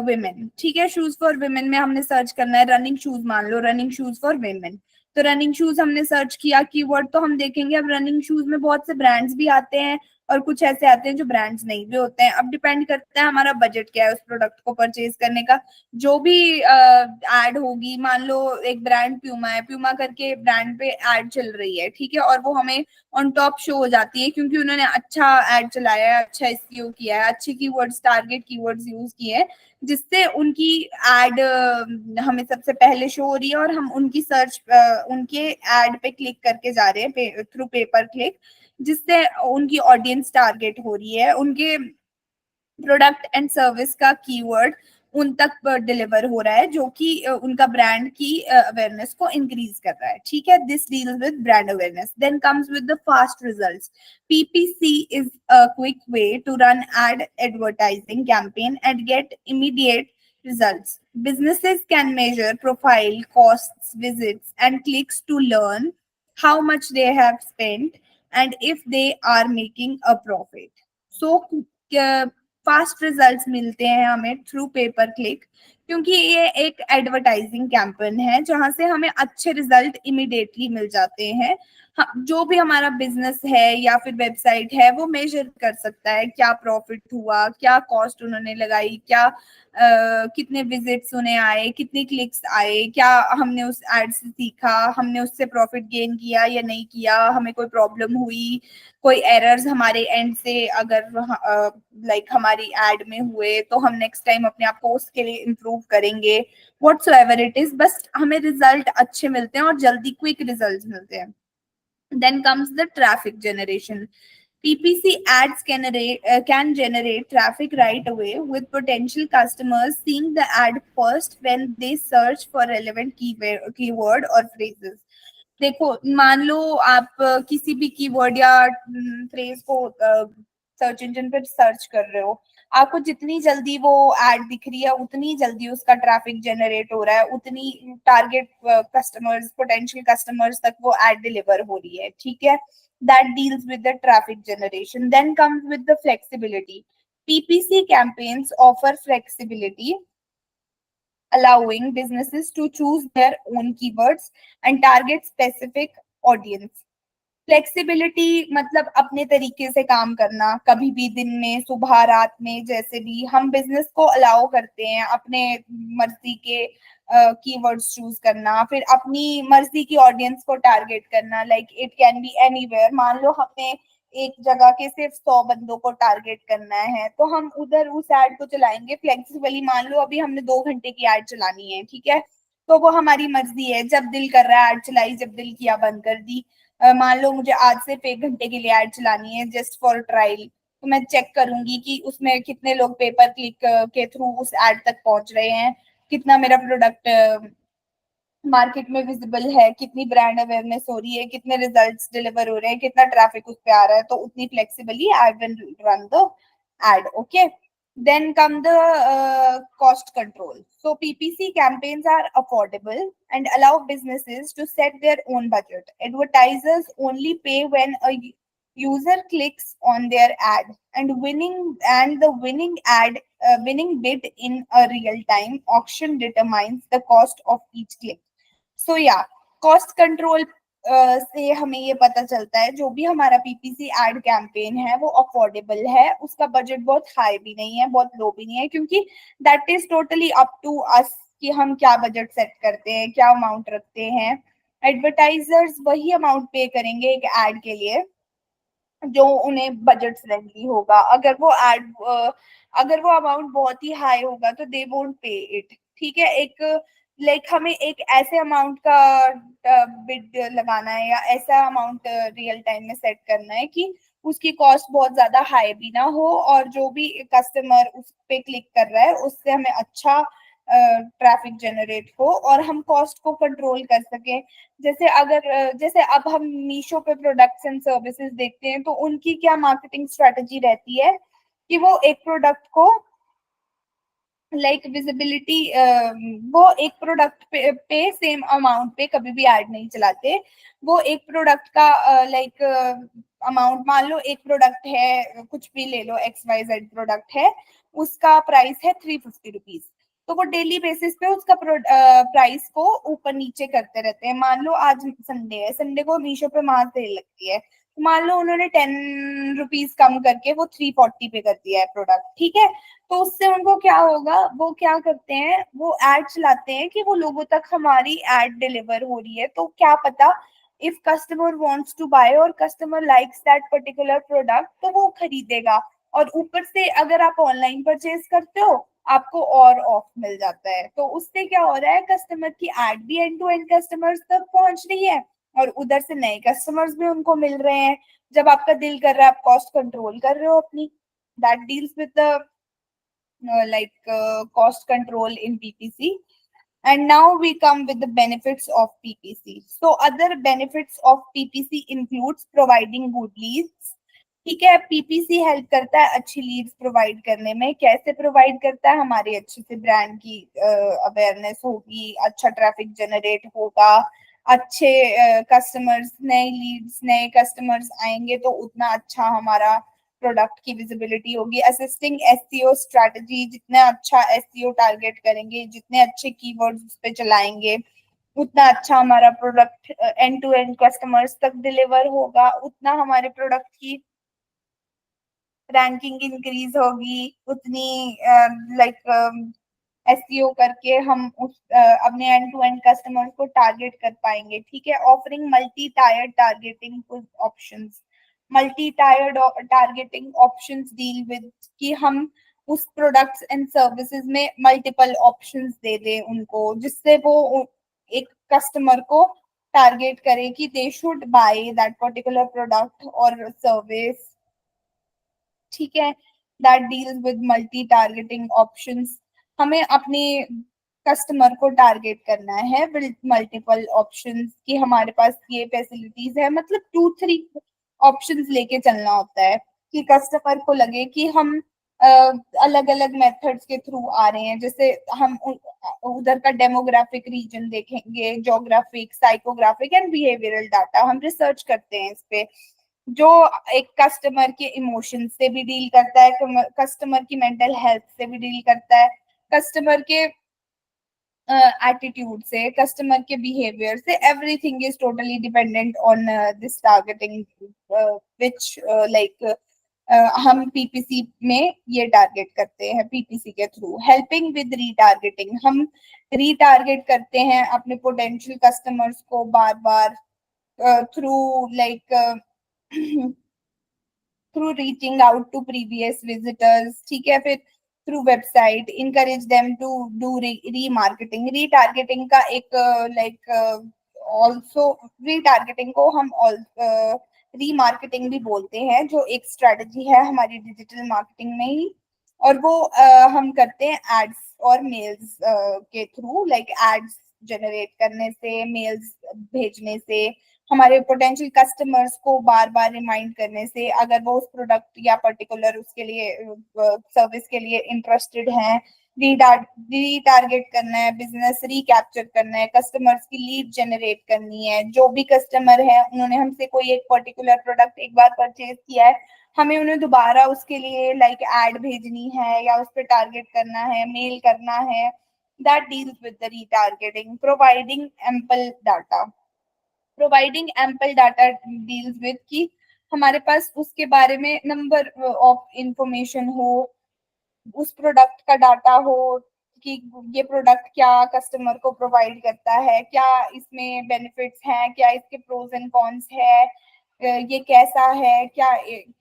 women, ठीक है। शूज फॉर विमेन में हमने सर्च करना है रनिंग शूज, मान लो रनिंग शूज फॉर विमेन, तो रनिंग शूज हमने सर्च किया कीवर्ड, तो हम देखेंगे अब रनिंग शूज में बहुत से ब्रांड्स भी आते हैं और कुछ ऐसे आते हैं जो ब्रांड्स नहीं भी होते हैं। अब डिपेंड करता है हमारा बजट क्या है उस प्रोडक्ट को परचेज करने का। जो भी एड होगी, मान लो एक ब्रांड प्यूमा है, प्यूमा करके ब्रांड पे एड चल रही है, ठीक है, और वो हमें ऑन टॉप शो हो जाती है क्योंकि उन्होंने अच्छा एड चलाया है, अच्छा एसईओ किया है, अच्छे कीवर्ड्स टारगेट कीवर्ड्स यूज किए हैं, जिससे उनकी एड हमें सबसे पहले शो हो रही है और हम उनकी सर्च उनके एड पे क्लिक करके जा रहे हैं थ्रू पेपर क्लिक, जिससे उनकी ऑडियंस टारगेट हो रही है, उनके प्रोडक्ट एंड सर्विस का कीवर्ड उन तक डिलीवर हो रहा है, जो कि उनका ब्रांड की अवेयरनेस को इंक्रीज कर रहा है, ठीक है। This deals with brand awareness. Then comes with the fast results. PPC is a quick way to run ad advertising campaign and get immediate results. Businesses can measure profile, costs, visits, and clicks to learn how much they have spent and if they are making a profit. So, fast results मिलते हैं हमें through paper click, क्योंकि ये एक advertising campaign है जहां से हमें अच्छे रिजल्ट इमिडिएटली मिल जाते हैं। जो भी हमारा बिजनेस है या फिर वेबसाइट है वो मेजर कर सकता है क्या प्रॉफिट हुआ, क्या कॉस्ट उन्होंने लगाई, क्या कितने विजिट्स उन्हें आए, कितने क्लिक्स आए, क्या हमने उस एड से सीखा, हमने उससे प्रॉफिट गेन किया या नहीं किया, हमें कोई प्रॉब्लम हुई, कोई एरर्स हमारे एंड से अगर लाइक हमारी एड में हुए तो हम नेक्स्ट टाइम अपने आप को उसके लिए इम्प्रूव करेंगे, व्हाटसोएवर इट इज, बस हमें रिजल्ट अच्छे मिलते हैं और जल्दी क्विक रिजल्ट मिलते हैं। Then comes the traffic generation. PPC ads can generate traffic right away with potential customers seeing the ad first when they search for relevant keyword or phrases. देखो, मान लो आप किसी भी कीवर्ड या फ्रेज को search engine पर search कर रहे हो, आपको जितनी जल्दी वो एड दिख रही है उतनी जल्दी उसका ट्रैफिक जनरेट हो रहा है, उतनी टारगेट कस्टमर्स, पोटेंशियल कस्टमर्स तक वो एड डिलीवर हो रही है, ठीक है। That deals with the traffic generation. Then comes with the flexibility. PPC campaigns offer flexibility, allowing businesses to choose their own keywords and target specific audience. Flexibility मतलब अपने तरीके से काम करना, कभी भी दिन में, सुबह, रात में, जैसे भी हम बिजनेस को अलाउ करते हैं अपने मर्जी के कीवर्ड्स चूज करना, फिर अपनी मर्जी की ऑडियंस को टारगेट करना, like it can B anywhere. मान लो हमें एक जगह के सिर्फ 100 बंदों को टारगेट करना है तो हम उधर उस एड को चलाएंगे फ्लेक्सिबली। मान लो अभी हमने 2 घंटे की एड चलानी है, ठीक है, तो वो हमारी मर्जी है, जब दिल कर रहा है एड चलाई, जब दिल किया बंद कर दी। मान लो मुझे आज सिर्फ 1 घंटे के लिए एड चलानी है जस्ट फॉर ट्रायल, तो मैं चेक करूंगी कि उसमें कितने लोग पेपर क्लिक के थ्रू उस एड तक पहुंच रहे हैं, कितना मेरा प्रोडक्ट मार्केट में विजिबल है, कितनी ब्रांड अवेयरनेस हो रही है, कितने रिजल्ट्स डिलीवर हो रहे हैं, कितना ट्रैफिक उस पे आ रहा है, तो उतनी flexibly I will run the ad, okay. Then come the cost control. So PPC campaigns are affordable and allow businesses to set their own budget. Advertisers only pay when a user clicks on their ad, and the winning bid in a real time auction determines the cost of each click. So yeah, cost control से हमें ये पता चलता है जो भी हमारा PPC ad campaign है वो अफोर्डेबल है, उसका बजट बहुत हाई भी नहीं है, बहुत लो भी नहीं है, क्योंकि that is totally up to us कि हम क्या बजट सेट करते हैं, क्या अमाउंट रखते हैं। एडवर्टाइजर्स वही अमाउंट पे करेंगे एक एड के लिए जो उन्हें बजट फ्रेंडली होगा। अगर वो अमाउंट बहुत ही हाई होगा तो दे वोंट पे इट, ठीक है। एक हमें एक ऐसे अमाउंट का बिड लगाना है या ऐसा अमाउंट रियल टाइम में सेट करना है कि उसकी कॉस्ट बहुत ज्यादा हाई भी ना हो, और जो भी कस्टमर उस पे क्लिक कर रहा है उससे हमें अच्छा ट्रैफिक जनरेट हो और हम कॉस्ट को कंट्रोल कर सकें। जैसे अगर जैसे अब हम मीशो पे प्रोडक्ट्स एंड सर्विसेज देखते हैं, तो उनकी क्या मार्केटिंग स्ट्रेटजी रहती है कि वो एक प्रोडक्ट को विजिबिलिटी, वो एक प्रोडक्ट पे सेम अमाउंट पे कभी भी ऐड नहीं चलाते। वो एक प्रोडक्ट का अमाउंट, मान लो एक प्रोडक्ट है, कुछ भी ले लो, XYZ प्रोडक्ट है, उसका प्राइस है 350 रुपीज, तो वो डेली बेसिस पे उसका प्राइस को ऊपर नीचे करते रहते हैं। मान लो आज संडे है, संडे को मीशो पे मार सेल लगती है, तो मान लो उन्होंने 10 रुपीज कम करके वो 340 पे कर दिया है प्रोडक्ट, ठीक है। तो उससे उनको क्या होगा, वो क्या करते हैं, वो एड चलाते हैं कि वो लोगों तक हमारी एड डिलीवर हो रही है। तो क्या पता, if customer wants to buy or customer likes that particular product, तो वो खरीदेगा। और ऊपर से अगर आप ऑनलाइन परचेज करते हो, आपको और ऑफ मिल जाता है। तो उससे क्या हो रहा है, कस्टमर की एड भी एंड टू एंड कस्टमर्स तक पहुंच रही है, और उधर से नए कस्टमर्स भी उनको मिल रहे हैं। जब आपका दिल कर रहा है, आप कॉस्ट कंट्रोल कर रहे हो अपनी। That deals with the cost control in PPC. And now we come with the benefits of PPC. So other benefits of PPC includes providing good leads. ठीक है, PPC हेल्प करता है अच्छी लीड्स प्रोवाइड करने में। कैसे प्रोवाइड करता है, हमारे अच्छे से ब्रांड की अवेयरनेस होगी, अच्छा ट्रैफिक जनरेट होगा, अच्छे कस्टमर्स, नए लीड्स, नए कस्टमर्स आएंगे तो उतना अच्छा हमारा प्रोडक्ट की विजिबिलिटी होगी। असिस्टिंग एसईओ स्ट्रेटजी, जितना अच्छा एसईओ टारगेट करेंगे, जितने अच्छे कीवर्ड्स उस पे चलाएंगे, उतना अच्छा हमारा product end to end customers तक डिलीवर होगा, उतना हमारे प्रोडक्ट की रैंकिंग इंक्रीज होगी, उतनी एसईओ करके हम उस अपने एंड टू एंड कस्टमर्स को टारगेट कर पाएंगे। ठीक है, offering multi tired targeting options. Multi tired targeting options deal with कि हम उस प्रोडक्ट्स एंड सर्विसेज में मल्टीपल ऑप्शंस दे दें उनको, जिससे वो एक कस्टमर को टारगेट करे कि they should by that particular product और सर्विस। ठीक है, that deals with multi targeting options. हमें अपने कस्टमर को टारगेट करना है विद मल्टीपल ऑप्शंस कि हमारे पास ये फैसिलिटीज है, मतलब 2-3 ऑप्शंस लेके चलना होता है कि कस्टमर को लगे कि हम अलग अलग मेथड्स के थ्रू आ रहे हैं। जैसे हम उधर का डेमोग्राफिक रीजन देखेंगे, geographic, psychographic and behavioural data हम रिसर्च करते हैं इस पे, जो एक कस्टमर के इमोशंस से भी डील करता है, कस्टमर की मेंटल हेल्थ से भी डील करता है, कस्टमर के एटीट्यूड से, कस्टमर के बिहेवियर से। Everything is totally dependent on this targeting, which हम पीपीसी में ये टारगेट करते हैं पीपीसी के थ्रू। हेल्पिंग विद रीटारगेटिंग, हम रीटारगेट करते हैं अपने पोटेंशियल कस्टमर्स को बार बार through through reaching out to previous visitors. ठीक है, फिर through website, encourage them to do remarketing. Retargeting का एक ऑल्सो रीटारगेटिंग को हम रीमार्केटिंग भी बोलते हैं, जो एक स्ट्रेटजी है हमारी डिजिटल मार्केटिंग में ही। और वो हम करते हैं एड्स और मेल्स के थ्रू, एड्स जनरेट करने से, मेल्स भेजने से, हमारे पोटेंशियल कस्टमर्स को बार बार रिमाइंड करने से, अगर वो उस प्रोडक्ट या पर्टिकुलर उसके लिए सर्विस के लिए इंटरेस्टेड हैं। रीटारगेट करना है, बिजनेस रिकैप्चर करना है, कस्टमर्स की लीड जनरेट करनी है। जो भी कस्टमर है, उन्होंने हमसे कोई एक पर्टिकुलर प्रोडक्ट एक बार परचेज किया है, हमें उन्हें दोबारा उसके लिए एड भेजनी है या उस पर टारगेट करना है, मेल करना है। That deals with the retargeting. Providing ample data, providing ample data deals with कि हमारे पास उसके बारे में नंबर ऑफ इंफॉर्मेशन हो, उस प्रोडक्ट का डाटा हो कि ये प्रोडक्ट क्या कस्टमर को प्रोवाइड करता है, क्या इसमें बेनिफिट्स हैं, क्या इसके प्रोज एंड कॉन्स है, ये कैसा है, क्या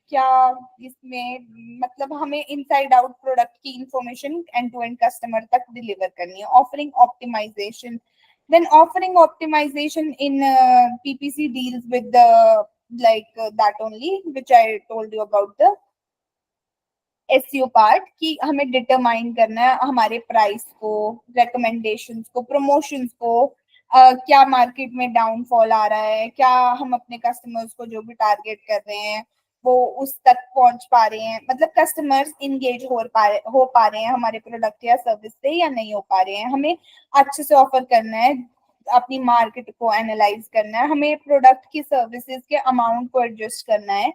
क्या इसमें, मतलब हमें इनसाइड आउट प्रोडक्ट की information end to end customer तक डिलीवर करनी है। Offering optimization, then offering optimization in PPC deals with the like that only which I told you about the SEO part कि हमें डिटरमाइन करना है हमारे price को, recommendations को, promotions को, क्या मार्केट में डाउनफॉल आ रहा है, क्या हम अपने कस्टमर्स को जो भी टारगेट कर रहे हैं वो उस तक पहुंच पा रहे हैं, मतलब कस्टमर्स इंगेज हो पा रहे हैं हमारे प्रोडक्ट या सर्विस से या नहीं हो पा रहे हैं। हमें अच्छे से ऑफर करना है, अपनी मार्केट को एनालाइज करना है, हमें प्रोडक्ट की सर्विसेज के अमाउंट को एडजस्ट करना है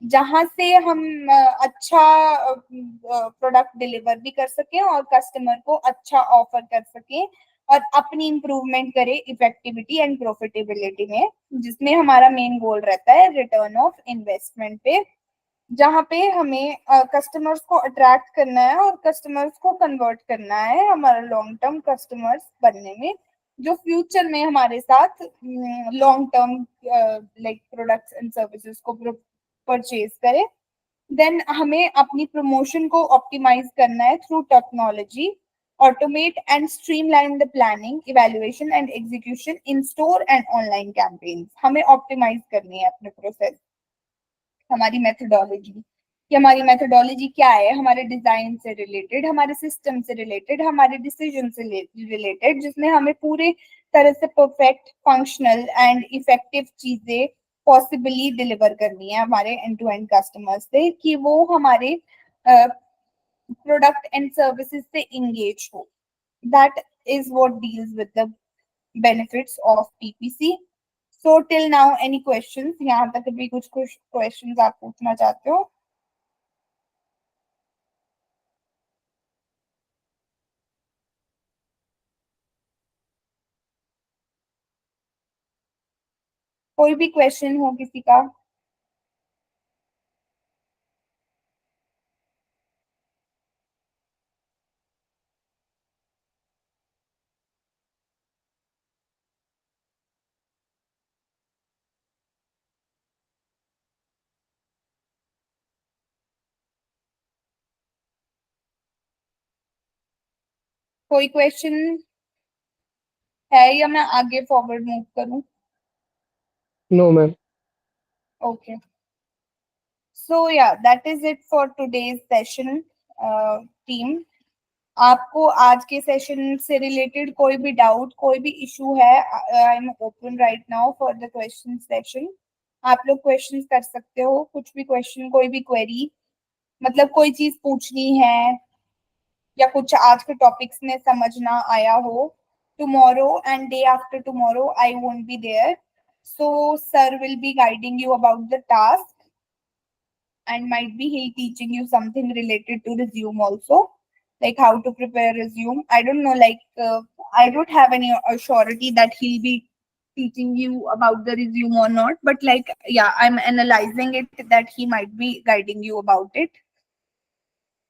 जहां से हम अच्छा प्रोडक्ट डिलीवर भी कर सकें और कस्टमर को अच्छा ऑफर कर सकें और अपनी इंप्रूवमेंट करें इफेक्टिविटी एंड प्रॉफिटेबिलिटी में, जिसमें हमारा मेन गोल रहता है रिटर्न ऑफ इन्वेस्टमेंट पे, जहाँ पे हमें कस्टमर्स को अट्रैक्ट करना है और कस्टमर्स को कन्वर्ट करना है हमारा लॉन्ग टर्म कस्टमर्स बनने में, जो फ्यूचर में हमारे साथ long term like products and services को परचेज करे। देन हमें अपनी प्रमोशन को ऑप्टिमाइज करना है through technology, automate and streamline the planning, evaluation and execution in store and online campaigns। हमें ऑप्टिमाइज करनी है अपने प्रोसेस, हमारी मेथोडोलॉजी कि हमारी मेथोडोलॉजी क्या है, हमारे डिजाइन से रिलेटेड, हमारे सिस्टम से रिलेटेड, हमारे डिसीजन से रिलेटेड, जिसमें हमें पूरे तरह से परफेक्ट फंक्शनल एंड इफेक्टिव चीजें पॉसिबली डिलीवर करनी है हमारे एंड टू एंड कस्टमर्स से कि वो हमारे प्रोडक्ट एंड सर्विसेज से इंगेज हो। That is what deals with the benefits of PPC। So till now any questions? यहाँ तक भी कुछ क्वेश्चंस आप पूछना चाहते हो? कोई भी क्वेश्चन हो किसी का? कोई क्वेश्चन है या मैं आगे फॉरवर्ड मूव करूं? No ma'am. Okay. So yeah, that is it for today's session, team. आपको आज के सेशन से रिलेटेड कोई भी डाउट, कोई भी इशू है, I am open right now for the question session. आप लोग क्वेश्चंस कर सकते हो, कुछ भी क्वेश्चन, कोई भी क्वेरी, मतलब कोई चीज पूछनी है या कुछ आज के टॉपिक्स में समझ ना आया हो। Tomorrow and day after tomorrow I won't be there, so sir will be guiding you about the task and might be he teaching you something related to resume also, like how to prepare resume. I don't know, like I don't have any surety that he'll be teaching you about the resume or not, but like yeah, I'm analyzing it that he might be guiding you about it.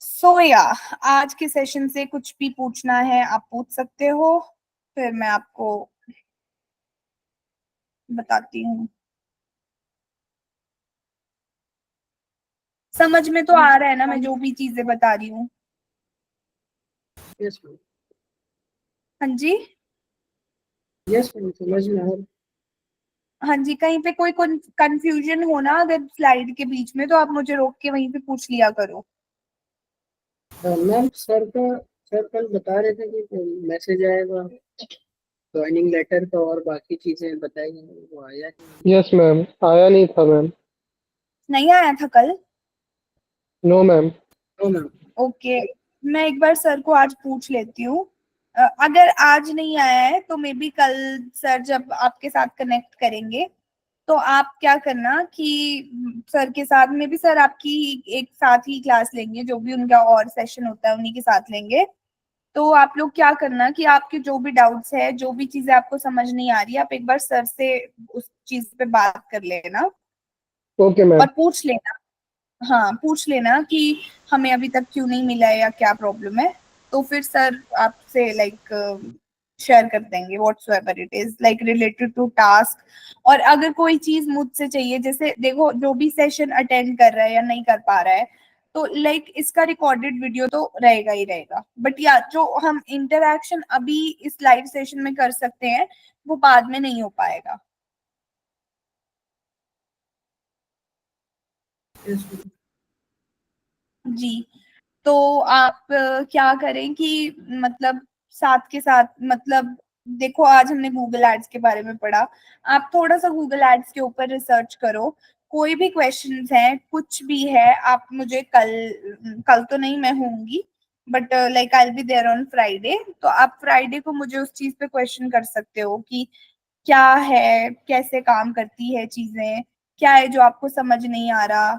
So yeah, आज के session से कुछ भी पूछना है आप पूछ सकते हो, फिर मैं आपको बताती हूँ। समझ में तो आ रहा है ना मैं जो भी चीजें बता रही हूँ? यस मैम, हाँ जी, यस मैम, समझ में आ रहा। हाँ जी। कहीं पे कोई कंफ्यूजन हो ना अगर स्लाइड के बीच में, तो आप मुझे रोक के वहीं पे पूछ लिया करो। मैम सर कल बता रहे थे कि मैसेज आएगा ज्वाइनिंग लेटर का और बाकी चीजें बताई गई, वो आया नहीं? यस मैम, आया नहीं था मैम। नहीं आया था कल? No ma'am. No ma'am. Okay, मैं एक बार सर को आज पूछ लेती हूँ। अगर आज नहीं आया है तो मे बी कल सर जब आपके साथ कनेक्ट करेंगे तो आप क्या करना कि सर के साथ में भी, सर आपकी एक साथ ही क्लास लेंगे, जो भी उनका और सेशन होता है उन्हीं के साथ लेंगे। तो आप लोग क्या करना कि आपके जो भी डाउट्स है, जो भी चीजें आपको समझ नहीं आ रही, आप एक बार सर से उस चीज पे बात कर लेना ओके मैम। और पूछ लेना। हाँ, पूछ लेना कि हमें अभी तक क्यों नहीं मिला है या क्या प्रॉब्लम है, तो फिर सर आपसे लाइक शेयर कर देंगे whatsoever it is like related to task. और अगर कोई चीज मुझसे चाहिए, जैसे देखो जो भी सेशन अटेंड कर रहा है या नहीं कर पा रहा है, तो लाइक इसका रिकॉर्डेड वीडियो तो रहेगा ही रहेगा, बट या जो हम इंटरेक्शन अभी इस लाइव सेशन में कर सकते हैं वो बाद में नहीं हो पाएगा। Yes, ma'am. जी, तो आप क्या करें कि मतलब साथ के साथ मतलब देखो आज हमने गूगल एड्स के बारे में पढ़ा, आप थोड़ा सा गूगल एड्स के ऊपर रिसर्च करो, कोई भी क्वेश्चंस हैं कुछ भी है आप मुझे कल तो नहीं मैं होंगी but like I will be there on Friday, तो आप फ्राइडे को मुझे उस चीज पे क्वेश्चन कर सकते हो कि क्या है, कैसे काम करती है चीजें, क्या है जो आपको समझ नहीं आ रहा,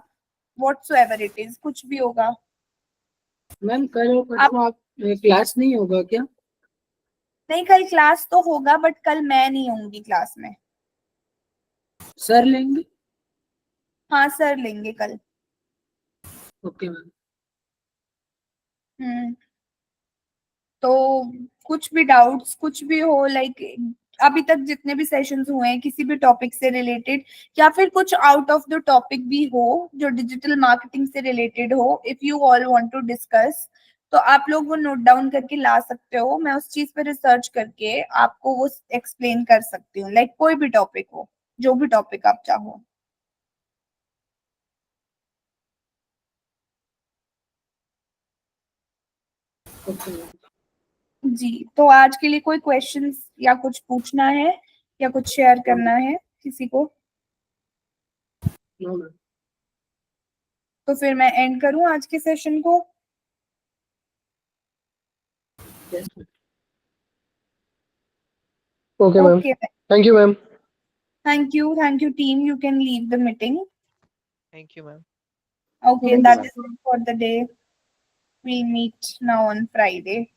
व्हाटसोएवर इट इज, कुछ भी होगा। मैम कल और परसों आप क्लास नहीं होगा क्या? नहीं कल क्लास तो होगा बट कल मैं नहीं होंगी क्लास में। सर लेंगे? हाँ सर लेंगे कल। Okay ma'am. हम्म, तो कुछ भी डाउट्स कुछ भी हो लाइक अभी तक जितने भी सेशंस हुए हैं किसी भी टॉपिक से रिलेटेड या फिर कुछ आउट ऑफ द टॉपिक भी हो जो डिजिटल मार्केटिंग से रिलेटेड हो, if you all want to discuss तो आप लोग वो नोट डाउन करके ला सकते हो, मैं उस चीज पे रिसर्च करके आपको वो एक्सप्लेन कर सकती हूँ, लाइक कोई भी टॉपिक हो, जो भी टॉपिक आप चाहो। Okay ma'am. जी, तो आज के लिए कोई क्वेश्चंस या कुछ पूछना है या कुछ शेयर करना है किसी को? No ma'am. तो फिर मैं एंड करूं आज के सेशन को? Yes ma'am. Okay, ma'am. Okay, Thank you, ma'am. thank you team, you can leave the meeting. Thank you, ma'am. Okay, Thank you, that ma'am. is it for the day. We'll meet now on Friday.